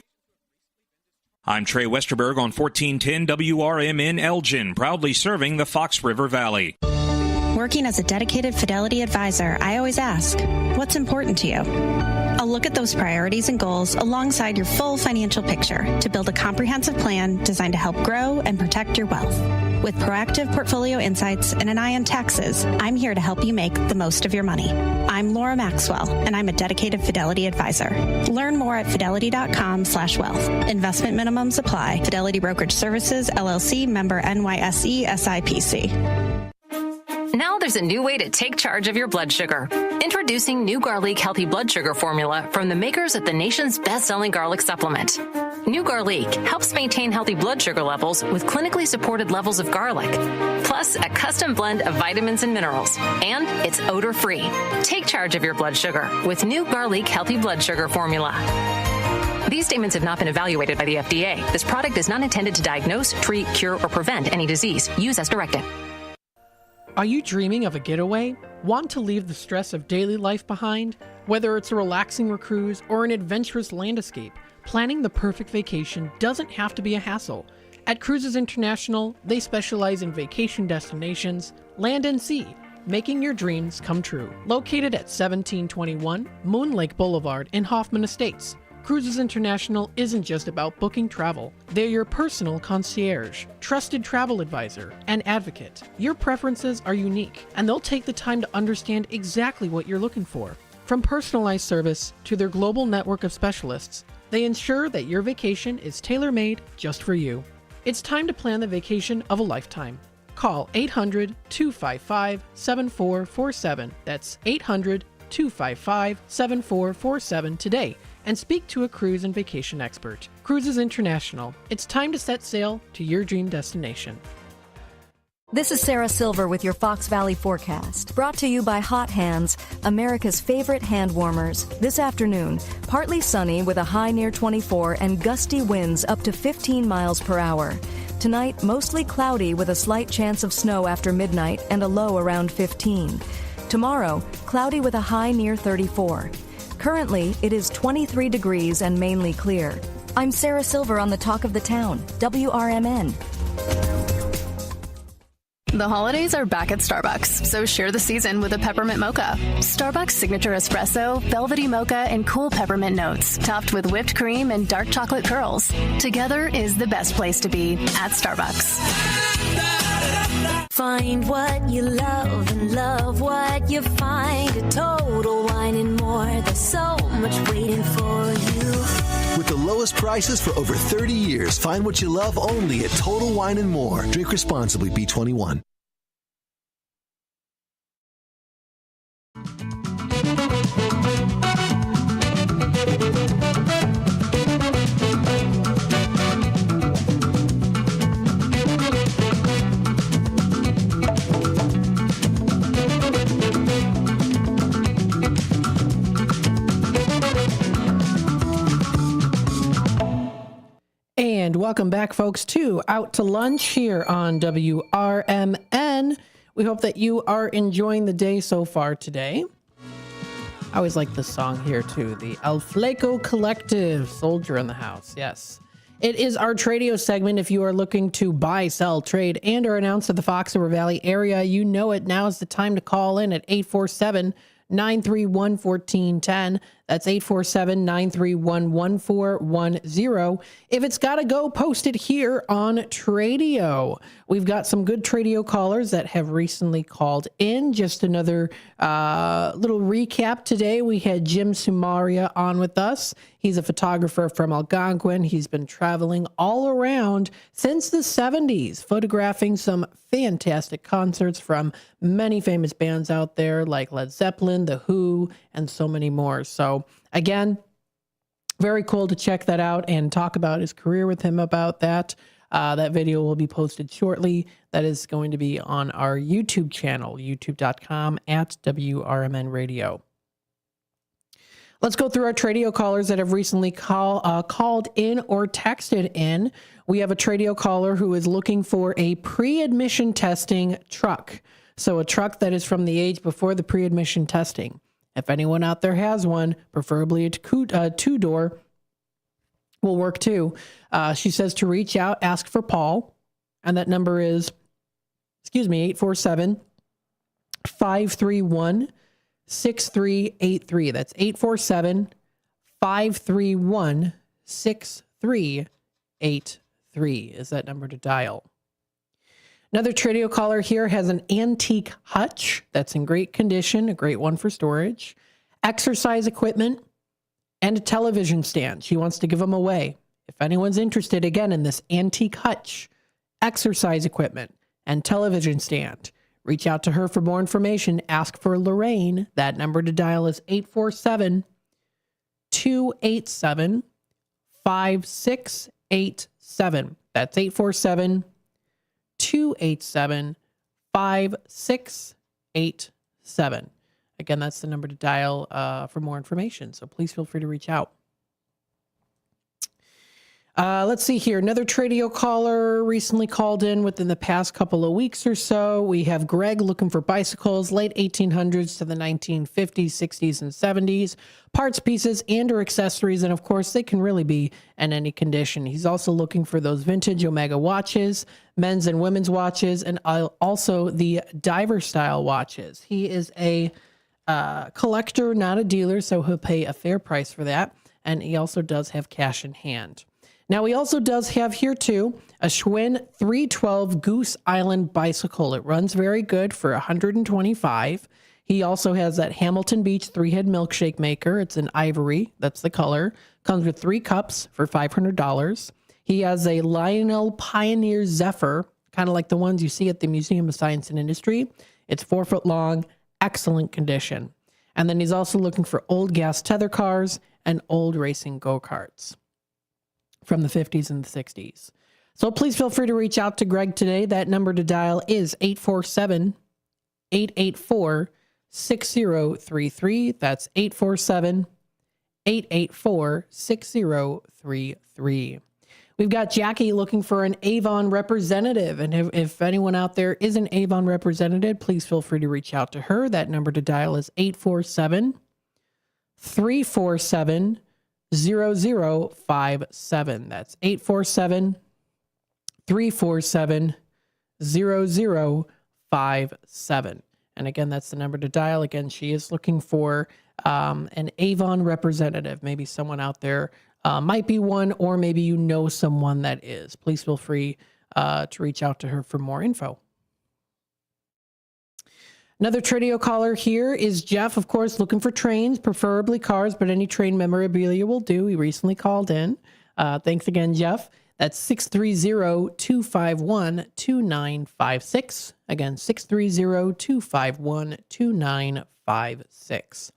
I'm Trey Westerberg on 1410 WRMN Elgin, proudly serving the Fox River Valley. Working as a dedicated Fidelity advisor, I always ask, what's important to you? I'll look at those priorities and goals alongside your full financial picture to build a comprehensive plan designed to help grow and protect your wealth. With proactive portfolio insights and an eye on taxes, I'm here to help you make the most of your money. I'm Laura Maxwell, and I'm a dedicated Fidelity advisor. Learn more at fidelity.com/wealth. Investment minimums apply. Fidelity Brokerage Services, LLC, member NYSE, SIPC. Now there's a new way to take charge of your blood sugar. Introducing new Garlic Healthy Blood Sugar Formula from the makers of the nation's best-selling garlic supplement. New Garlic helps maintain healthy blood sugar levels with clinically supported levels of garlic, plus a custom blend of vitamins and minerals. And it's odor-free. Take charge of your blood sugar with new Garlic Healthy Blood Sugar Formula. These statements have not been evaluated by the FDA. This product is not intended to diagnose, treat, cure, or prevent any disease. Use as directed. Are you dreaming of a getaway? Want to leave the stress of daily life behind? Whether it's a relaxing cruise or an adventurous land escape, planning the perfect vacation doesn't have to be a hassle. At Cruises International, they specialize in vacation destinations, land and sea, making your dreams come true. Located at 1721 Moon Lake Boulevard in Hoffman Estates, Cruises International isn't just about booking travel. They're your personal concierge, trusted travel advisor, and advocate. Your preferences are unique, and they'll take the time to understand exactly what you're looking for. From personalized service to their global network of specialists, they ensure that your vacation is tailor-made just for you. It's time to plan the vacation of a lifetime. Call 800-255-7447. That's 800-255-7447 today and speak to a cruise and vacation expert. Cruises International. It's time to set sail to your dream destination. This is Sarah Silver with your Fox Valley forecast, brought to you by Hot Hands, America's favorite hand warmers. This afternoon, partly sunny with a high near 24 and gusty winds up to 15 miles per hour. Tonight, mostly cloudy with a slight chance of snow after midnight and a low around 15. Tomorrow, cloudy with a high near 34. Currently, it is 23 degrees and mainly clear. I'm Sarah Silver on the Talk of the Town, WRMN. The holidays are back at Starbucks, so share the season with a peppermint mocha. Starbucks signature espresso, velvety mocha, and cool peppermint notes, topped with whipped cream and dark chocolate pearls. Together is the best place to be at Starbucks. Find what you love and love what you find. A Total Wine and More. There's so much waiting for you. With the lowest prices for over 30 years, find what you love only at Total Wine and More. Drink responsibly, B21. And welcome back, folks, to Out to Lunch here on WRMN. We hope that you are enjoying the day so far today. I always like this song here, too. The El Flaco Collective, Soldier in the House. Yes. It is our Tradio segment. If you are looking to buy, sell, trade, and or announce to the Fox River Valley area, you know it. Now is the time to call in at 847-931-1410. That's 847-931-1410. If it's got to go, post it here on Tradio. We've got some good Tradio callers that have recently called in. Just another little recap today. We had Jim Sumaria on with us. He's a photographer from Algonquin. He's been traveling all around since the 70s, photographing some fantastic concerts from many famous bands out there like Led Zeppelin, The Who, and so many more. So again, very cool to check that out and talk about his career with him about that. That video will be posted shortly. That is going to be on our YouTube channel, youtube.com/WRMN Radio. Let's go through our Tradio callers that have recently called in or texted in. We have a Tradio caller who is looking for a pre-admission testing truck. So a truck that is from the age before the pre-admission testing. If anyone out there has one, preferably a two-door, will work too. She says to reach out, ask for Paul. And that number is, 847-531-6383. That's 847-531-6383 is that number to dial. Another Tradio caller here has an antique hutch that's in great condition, a great one for storage, exercise equipment, and a television stand. She wants to give them away. If anyone's interested, again, in this antique hutch, exercise equipment, and television stand, reach out to her for more information. Ask for Lorraine. That number to dial is 847-287-5687. That's 847-287-5687. Again, that's the number to dial for more information. So please feel free to reach out. Let's see here. Another Tradio caller recently called in within the past couple of weeks or so. We have Greg looking for bicycles, late 1800s to the 1950s, 60s, and 70s, parts, pieces, and or accessories. And of course, they can really be in any condition. He's also looking for those vintage Omega watches, men's and women's watches, and also the diver style watches. He is a collector, not a dealer, so he'll pay a fair price for that. And he also does have cash in hand. Now, he also does have here, too, a Schwinn 312 Goose Island bicycle. It runs very good for $125. He also has that Hamilton Beach 3-head milkshake maker. It's in ivory. That's the color. Comes with 3 cups for $500. He has a Lionel Pioneer Zephyr, kind of like the ones you see at the Museum of Science and Industry. It's 4 foot long, excellent condition. And then he's also looking for old gas tether cars and old racing go-karts from the 50s and the 60s. So please feel free to reach out to Greg today. That number to dial is 847-884-6033. That's 847-884-6033. We've got Jackie looking for an Avon representative. And if anyone out there is an Avon representative, please feel free to reach out to her. That number to dial is 847-347-0057. That's 847-347-0057. And again, that's the number to dial. Again, she is looking for an Avon representative. Maybe someone out there might be one, or maybe you know someone that is. Please feel free to reach out to her for more info. Another Tradio caller here is Jeff, of course, looking for trains, preferably cars, but any train memorabilia will do. He recently called in. Thanks again, Jeff. That's 630-251-2956. Again, 630-251-2956.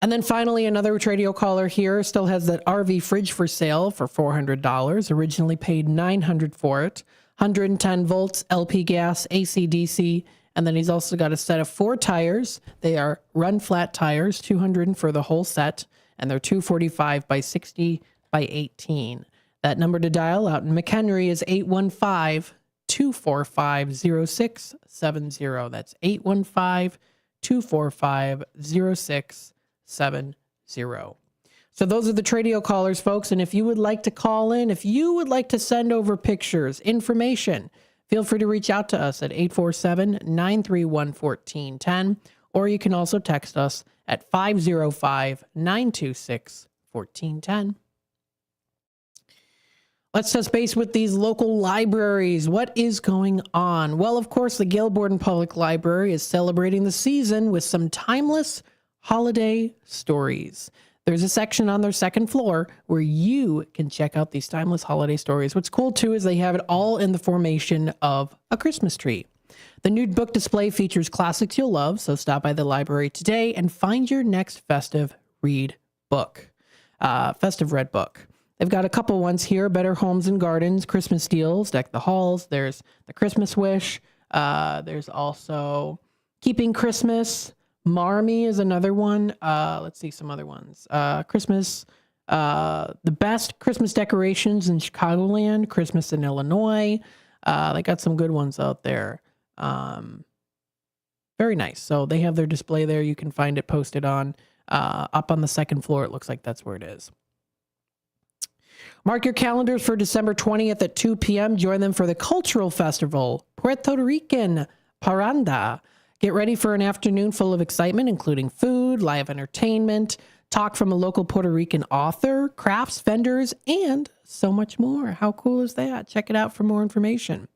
And then finally, another Tradio caller here still has that RV fridge for sale for $400. Originally paid $900 for it. 110 volts, LP gas, AC, DC. And then he's also got a set of 4 tires. They are run flat tires, $200 for the whole set. And they're 245 by 60 by 18. That number to dial out in McHenry is 815-245-0670. That's 815-245-0670. So those are the Tradio callers, folks. And if you would like to call in, if you would like to send over pictures, information, feel free to reach out to us at 847-931-1410. Or you can also text us at 505-926-1410. Let's touch base with these local libraries. What is going on? Well, of course, the Gail Borden Public Library is celebrating the season with some timeless holiday stories. There's a section on their second floor where you can check out these timeless holiday stories. What's cool, too, is they have it all in the formation of a Christmas tree. The new book display features classics you'll love, so stop by the library today and find your next festive read book. Festive read book. They've got a couple ones here: Better Homes and Gardens, Christmas Deals, Deck the Halls. There's The Christmas Wish. There's also Keeping Christmas. Marmee is another one. Let's see some other ones. Christmas, the best Christmas decorations in Chicagoland, Christmas in Illinois. They got some good ones out there. Very nice. So they have their display there. You can find it posted on up on the second floor. It looks like that's where it is. Mark your calendars for December 20th at 2 p.m. Join them for the Cultural Festival, Puerto Rican Parranda. Get ready for an afternoon full of excitement, including food, live entertainment, talk from a local Puerto Rican author, crafts, vendors, and so much more. How cool is that? Check it out for more information.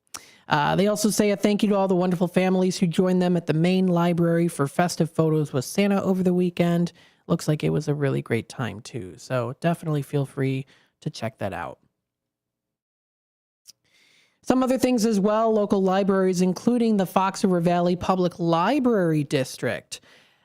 They also say a thank you to all the wonderful families who joined them at the main library for festive photos with Santa over the weekend. Looks like it was a really great time, too. So definitely feel free to check that out. Some other things as well, local libraries, including the Fox River Valley Public Library District.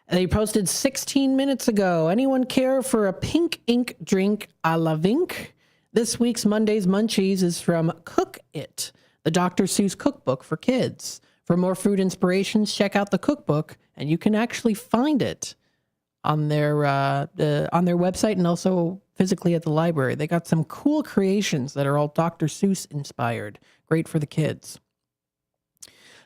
They posted 16 minutes ago. Anyone care for a pink ink drink a la Vink? This week's Monday's Munchies is from Cook It, the Dr. Seuss cookbook for kids. For more food inspirations, check out the cookbook, and you can actually find it on their website and also physically at the library. They got some cool creations that are all Dr. Seuss inspired. Great for the kids.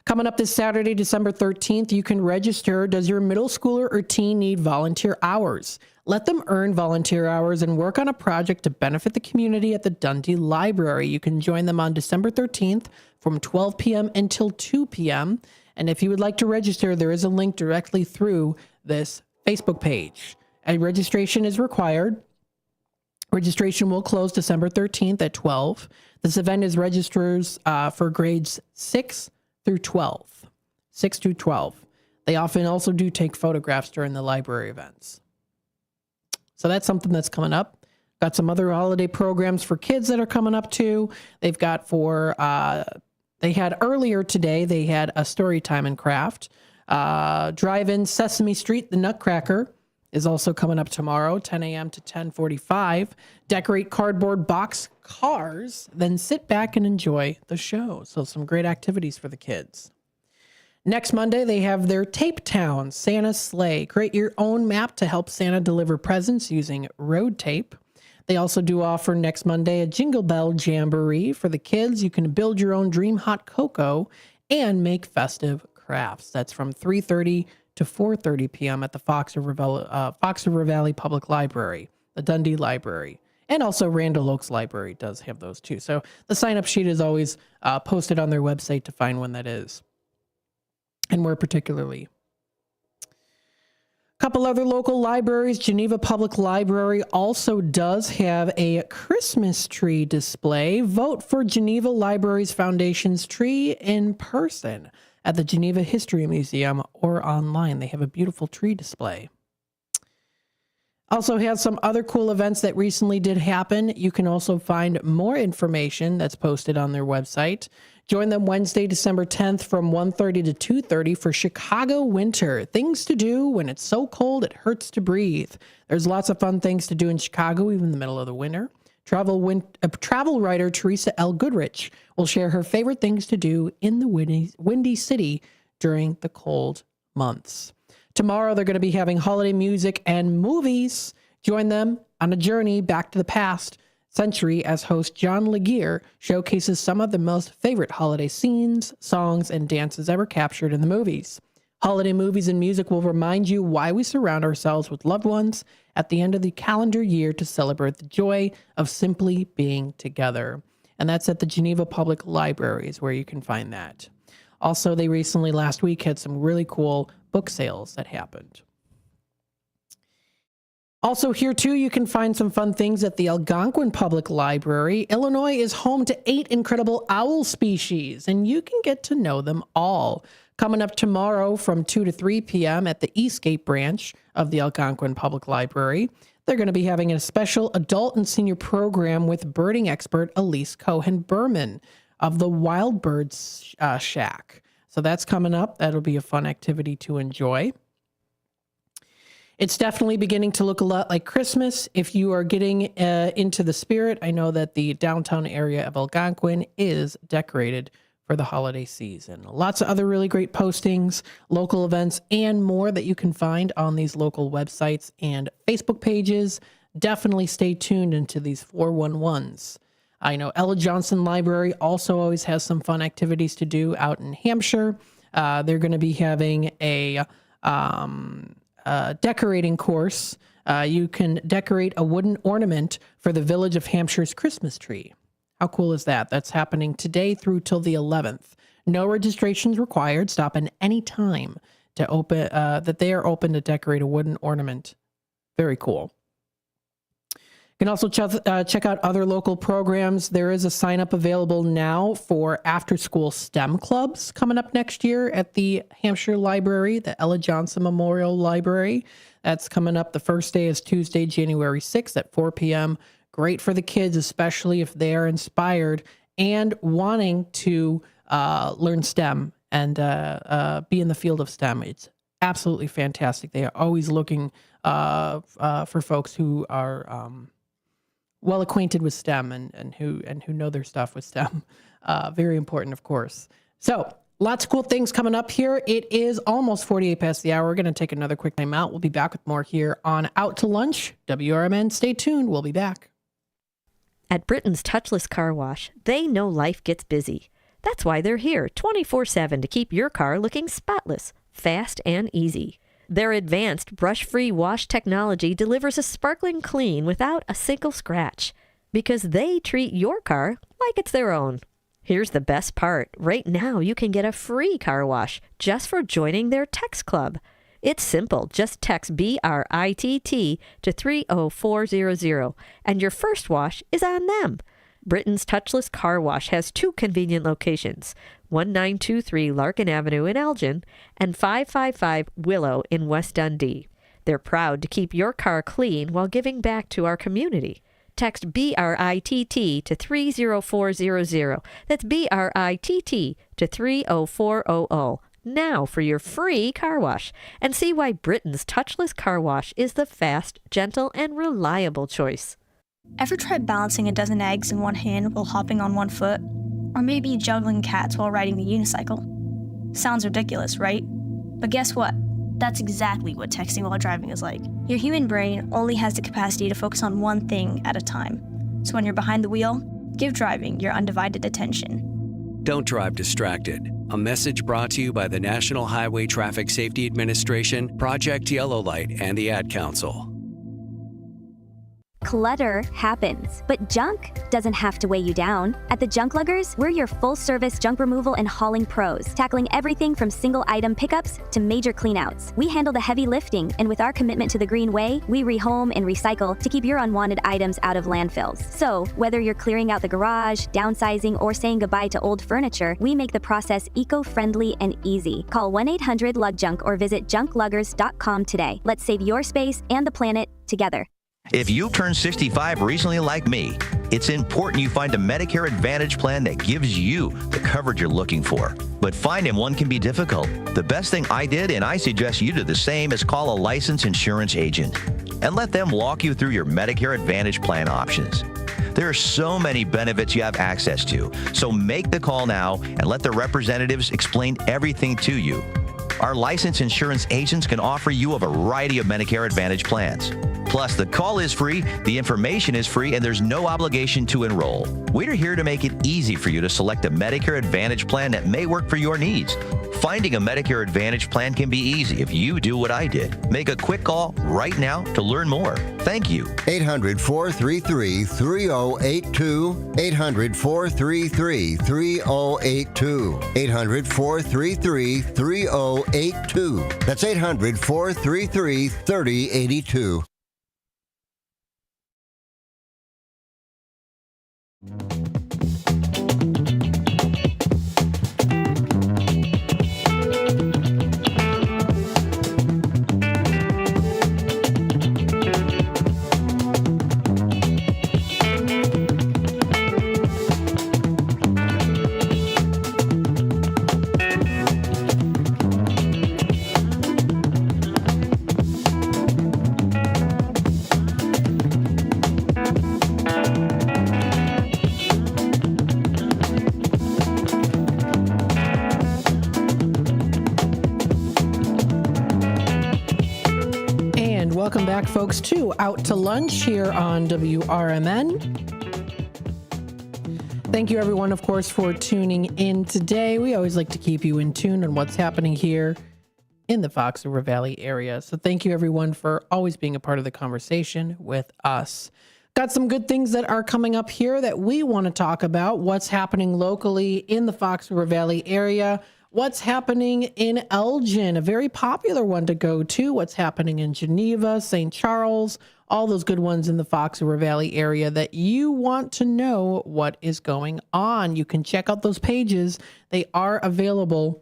Coming up this Saturday, December 13th, you can register. Does your middle schooler or teen need volunteer hours? Let them earn volunteer hours and work on a project to benefit the community at the Dundee Library. You can join them on December 13th from 12 p.m. until 2 p.m. And if you would like to register, there is a link directly through this Facebook page. A registration is required. Registration will close December 13th at 12. This event is registers for grades 6 through 12. 6 through 12. They often also do take photographs during the library events. So that's something that's coming up. Got some other holiday programs for kids that are coming up too. They've got they had earlier today, they had a story time and craft. Drive-in Sesame Street, the Nutcracker, is also coming up tomorrow, 10 a.m. to 10:45. Decorate cardboard box cars, then sit back and enjoy the show. So some great activities for the kids. Next Monday, they have their Tape Town Santa Sleigh. Create your own map to help Santa deliver presents using road tape. They also do offer next Monday a Jingle Bell Jamboree for the kids. You can build your own Dream Hot Cocoa and make festive crafts. That's from 3:30 to 4:30 p.m. at the Fox River Valley Public Library, the Dundee Library, and also Randall Oaks Library does have those too. So the sign-up sheet is always posted on their website to find when that is and where particularly. A couple other local libraries. Geneva Public Library also does have a Christmas tree display. Vote for Geneva Libraries Foundation's tree in person at the Geneva History Museum or online. They have a beautiful tree display. Also has some other cool events that recently did happen. You can also find more information that's posted on their website. Join them Wednesday, December 10th from 1:30 to 2:30 for Chicago Winter. Things to do when it's so cold it hurts to breathe. There's lots of fun things to do in Chicago, even in the middle of the winter. Travel writer Teresa L. Goodrich will share her favorite things to do in the windy city during the cold months. Tomorrow, they're going to be having holiday music and movies. Join them on a journey back to the past century as host John Laguerre showcases some of the most favorite holiday scenes, songs, and dances ever captured in the movies. Holiday movies and music will remind you why we surround ourselves with loved ones at the end of the calendar year to celebrate the joy of simply being together. And that's at the Geneva Public Libraries where you can find that. Also, they recently, last week, had some really cool book sales that happened. Also here, too, you can find some fun things at the Algonquin Public Library. Illinois is home to 8 incredible owl species, and you can get to know them all. Coming up tomorrow from 2 to 3 p.m. at the Eastgate branch of the Algonquin Public Library, they're going to be having a special adult and senior program with birding expert Elise Cohen-Berman of the Wild Birds Shack. So that's coming up. That'll be a fun activity to enjoy. It's definitely beginning to look a lot like Christmas. If you are getting into the spirit, I know that the downtown area of Algonquin is decorated for the holiday season. Lots of other really great postings, local events, and more that you can find on these local websites and Facebook pages. Definitely stay tuned into these 411s. I know Ella Johnson Library also always has some fun activities to do out in Hampshire. They're going to be having a decorating course. You can decorate a wooden ornament for the Village of Hampshire's Christmas tree. How cool is that? That's happening today through till the 11th. No registrations required. Stop at any time to open that they are open to decorate a wooden ornament. Very cool. You can also check out other local programs. There is a sign up available now for after school STEM clubs coming up next year at the Hampshire Library, the Ella Johnson Memorial Library. That's coming up. The first day is Tuesday, January 6th at 4 p.m. Great for the kids, especially if they are inspired and wanting to learn STEM and be in the field of STEM. It's absolutely fantastic. They are always looking for folks who are well acquainted with STEM and who know their stuff with STEM. Very important, of course. So lots of cool things coming up here. It is almost 48 past the hour. We're going to take another quick time out. We'll be back with more here on Out to Lunch. WRMN, stay tuned. We'll be back. At Britain's Touchless Car Wash, they know life gets busy. That's why they're here 24/7 to keep your car looking spotless, fast, and easy. Their advanced brush-free wash technology delivers a sparkling clean without a single scratch, because they treat your car like it's their own. Here's the best part. Right now, you can get a free car wash just for joining their text club. It's simple. Just text BRITT to 30400, and your first wash is on them. Britain's Touchless Car Wash has 2 convenient locations, 1923 Larkin Avenue in Elgin and 555 Willow in West Dundee. They're proud to keep your car clean while giving back to our community. Text BRITT to 30400. That's BRITT to 30400. Now for your free car wash, and see why Britain's Touchless Car Wash is the fast, gentle, and reliable choice. Ever tried balancing a dozen eggs in one hand while hopping on one foot? Or maybe juggling cats while riding the unicycle? Sounds ridiculous, right? But guess what? That's exactly what texting while driving is like. Your human brain only has the capacity to focus on one thing at a time. So when you're behind the wheel, give driving your undivided attention. Don't drive distracted. A message brought to you by the National Highway Traffic Safety Administration, Project Yellow Light, and the Ad Council. Clutter happens, but junk doesn't have to weigh you down. At the Junk Luggers, we're your full-service junk removal and hauling pros, tackling everything from single-item pickups to major cleanouts. We handle the heavy lifting, and with our commitment to the green way, we rehome and recycle to keep your unwanted items out of landfills. So, whether you're clearing out the garage, downsizing, or saying goodbye to old furniture, we make the process eco-friendly and easy. Call 1-800-LUGJUNK or visit junkluggers.com today. Let's save your space and the planet together. If you turned 65 recently like me, it's important you find a Medicare Advantage plan that gives you the coverage you're looking for. But finding one can be difficult. The best thing I did, and I suggest you do the same, is call a licensed insurance agent and let them walk you through your Medicare Advantage plan options. There are so many benefits you have access to, so make the call now and let the representatives explain everything to you. Our licensed insurance agents can offer you a variety of Medicare Advantage plans. Plus, the call is free, the information is free, and there's no obligation to enroll. We're here to make it easy for you to select a Medicare Advantage plan that may work for your needs. Finding a Medicare Advantage plan can be easy if you do what I did. Make a quick call right now to learn more. Thank you. 800-433-3082. 800-433-3082. 800-433-3082. That's 800-433-3082. Welcome back, folks, to Out to Lunch here on WRMN. Thank you, everyone, of course, for tuning in today. We always like to keep you in tune on what's happening here in the Fox River Valley area. So thank you, everyone, for always being a part of the conversation with us. Got some good things that are coming up here that we want to talk about. What's happening locally in the Fox River Valley area. What's happening in Elgin, a very popular one to go to. What's happening in Geneva, St. Charles, all those good ones in the Fox River Valley area that you want to know what is going on. You can check out those pages. They are available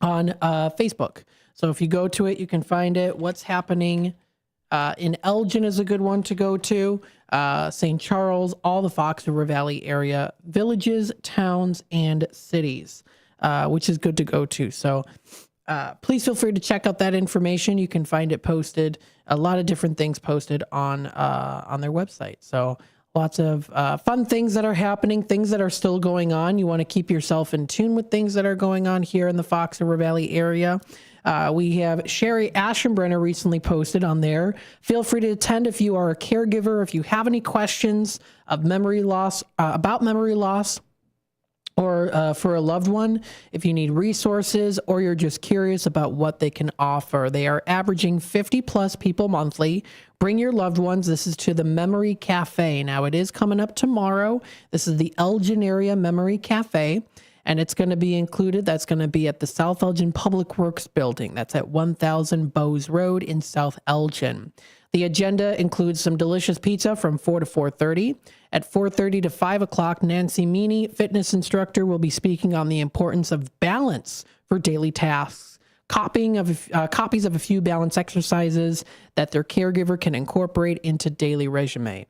on Facebook. So if you go to it, you can find it. What's happening in Elgin is a good one to go to. St. Charles, all the Fox River Valley area, villages, towns, and cities. Which is good to go to. So please feel free to check out that information. You can find it posted, a lot of different things posted on their website. So lots of fun things that are happening, things that are still going on. You want to keep yourself in tune with things that are going on here in the Fox River Valley area. We have Sherry Aschenbrenner recently posted on there. Feel free to attend if you are a caregiver, if you have any questions of memory loss, about memory loss, or for a loved one, if you need resources or you're just curious about what they can offer. They are averaging 50 plus people monthly. Bring your loved ones. This is to the Memory Cafe. Now, it is coming up tomorrow. This is the Elgin Area Memory Cafe. and it's going to be included. That's going to be at the South Elgin Public Works Building. That's at 1000 Bowes Road in South Elgin. The agenda includes some delicious pizza from 4 to 4:30. At 4:30 to 5 o'clock, Nancy Meany, fitness instructor, will be speaking on the importance of balance for daily tasks. Copies of a few balance exercises that their caregiver can incorporate into daily regimen.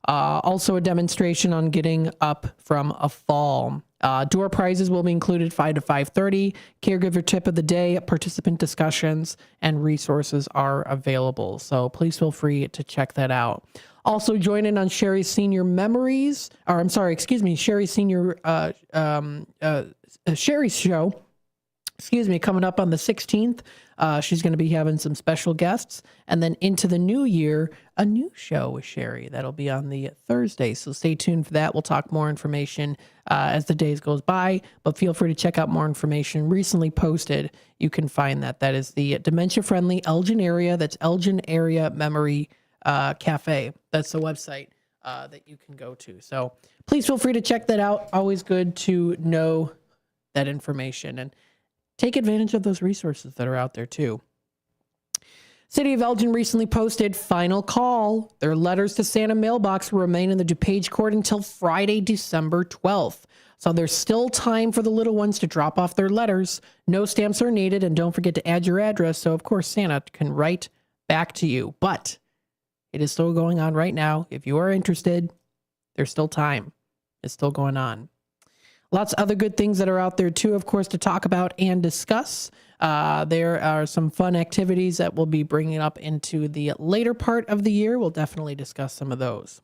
Also a demonstration on getting up from a fall. Door prizes will be included 5 to 5:30. Caregiver tip of the day, participant discussions, and resources are available. So please feel free to check that out. Also join in on Sherry's Senior Memories, Sherry's Senior, Sherry's show, coming up on the 16th. She's going to be having some special guests. And then into the new year, a new show with Sherry. That'll be on the Thursday. So stay tuned for that. We'll talk more information as the days goes by. But feel free to check out more information recently posted. You can find that. That is the dementia-friendly Elgin area. That's Elgin Area Memory Cafe. That's the website that you can go to. So please feel free to check that out. Always good to know that information. And take advantage of those resources that are out there too. City of Elgin recently posted final call. Their letters to Santa mailbox will remain in the DuPage Court until Friday, December 12th. So there's still time for the little ones to drop off their letters. No stamps are needed, and don't forget to add your address so, of course, Santa can write back to you. But it is still going on right now. If you are interested, there's still time. It's still going on. Lots of other good things that are out there, too, of course, to talk about and discuss. There are some fun activities that we'll be bringing up into the later part of the year. We'll definitely discuss some of those.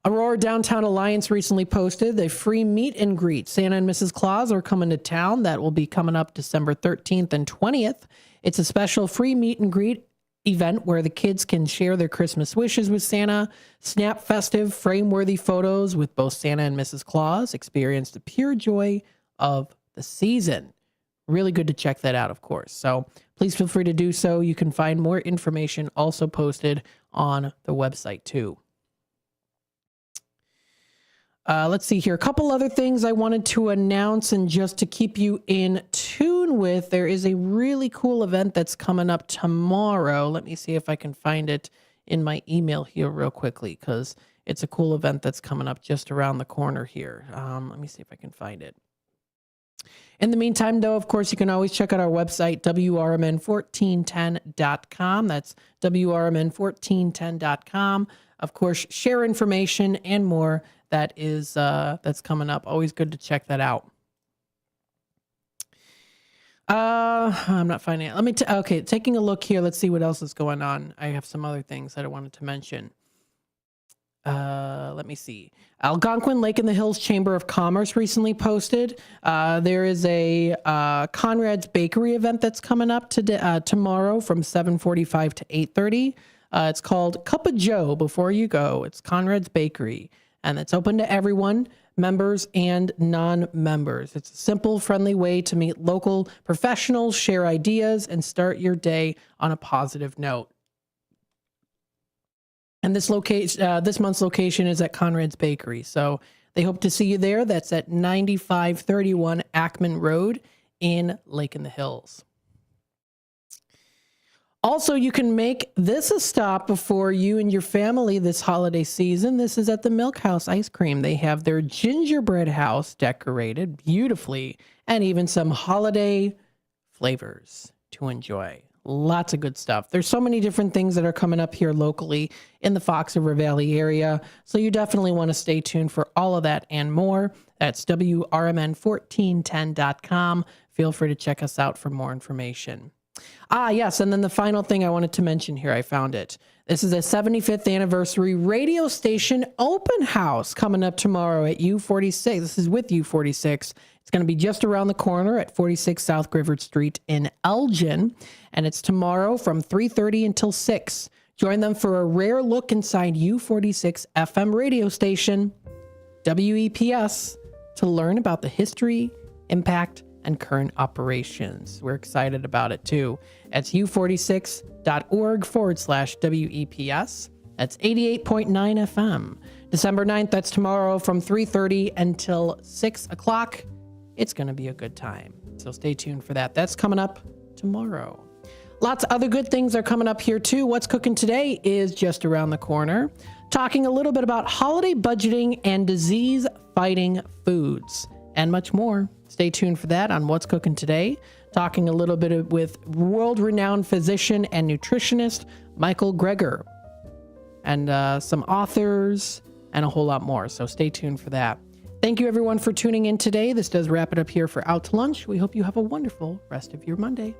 Aurora Downtown Alliance recently posted a free meet and greet. Santa and Mrs. Claus are coming to town. That will be coming up December 13th and 20th. It's a special free meet and greet event where the kids can share their Christmas wishes with Santa, snap festive, frame-worthy photos with both Santa and Mrs. Claus, experience the pure joy of the season. Really good to check that out, of course. So please feel free to do so. You can find more information also posted on the website, too. Let's see here. A couple other things I wanted to announce, and just to keep you in tune with, there is a really cool event that's coming up tomorrow. Let me see if I can find it in my email here real quickly, because it's a cool event that's coming up just around the corner here. Let me see if I can find it. In the meantime, though, of course, you can always check out our website, WRMN1410.com. That's WRMN1410.com. Of course, share information and more. That is that's coming up. Always good to check that out. I'm not finding it. Okay, taking a look here. Let's see what else is going on. I have some other things that I wanted to mention. Let me see. Algonquin Lake in the Hills Chamber of Commerce recently posted. There is a Conrad's Bakery event that's coming up tomorrow from 7:45 to 8:30. It's called Cup of Joe Before You Go. It's Conrad's Bakery, and it's open to everyone, members and non-members. It's a simple, friendly way to meet local professionals, share ideas, and start your day on a positive note. And this month's location is at Conrad's Bakery. So they hope to see you there. That's at 9531 Ackman Road in Lake in the Hills. Also, you can make this a stop before you and your family this holiday season. This is at the Milk House Ice Cream. They have their gingerbread house decorated beautifully, and even some holiday flavors to enjoy. Lots of good stuff. There's so many different things that are coming up here locally in the Fox River Valley area. So you definitely want to stay tuned for all of that and more. That's WRMN1410.com. Feel free to check us out for more information. Yes. And then the final thing I wanted to mention here, I found it. This is a 75th anniversary radio station open house coming up tomorrow at U46. This is with U46. It's going to be just around the corner at 46 South Griffith Street in Elgin. And it's tomorrow from 3:30 until 6. Join them for a rare look inside U46 FM radio station, WEPS, to learn about the history, impact, and current operations. We're excited about it too. It's u46.org/WEPS. That's 88.9 FM. December 9th, that's tomorrow from 3:30 until 6 o'clock. It's going to be a good time. So stay tuned for that. That's coming up tomorrow. Lots of other good things are coming up here too. What's Cooking Today is just around the corner. Talking a little bit about holiday budgeting and disease-fighting foods and much more. Stay tuned for that on What's Cooking Today. Talking a little bit with world-renowned physician and nutritionist Michael Greger. And some authors and a whole lot more. So stay tuned for that. Thank you everyone for tuning in today. This does wrap it up here for Out to Lunch. We hope you have a wonderful rest of your Monday.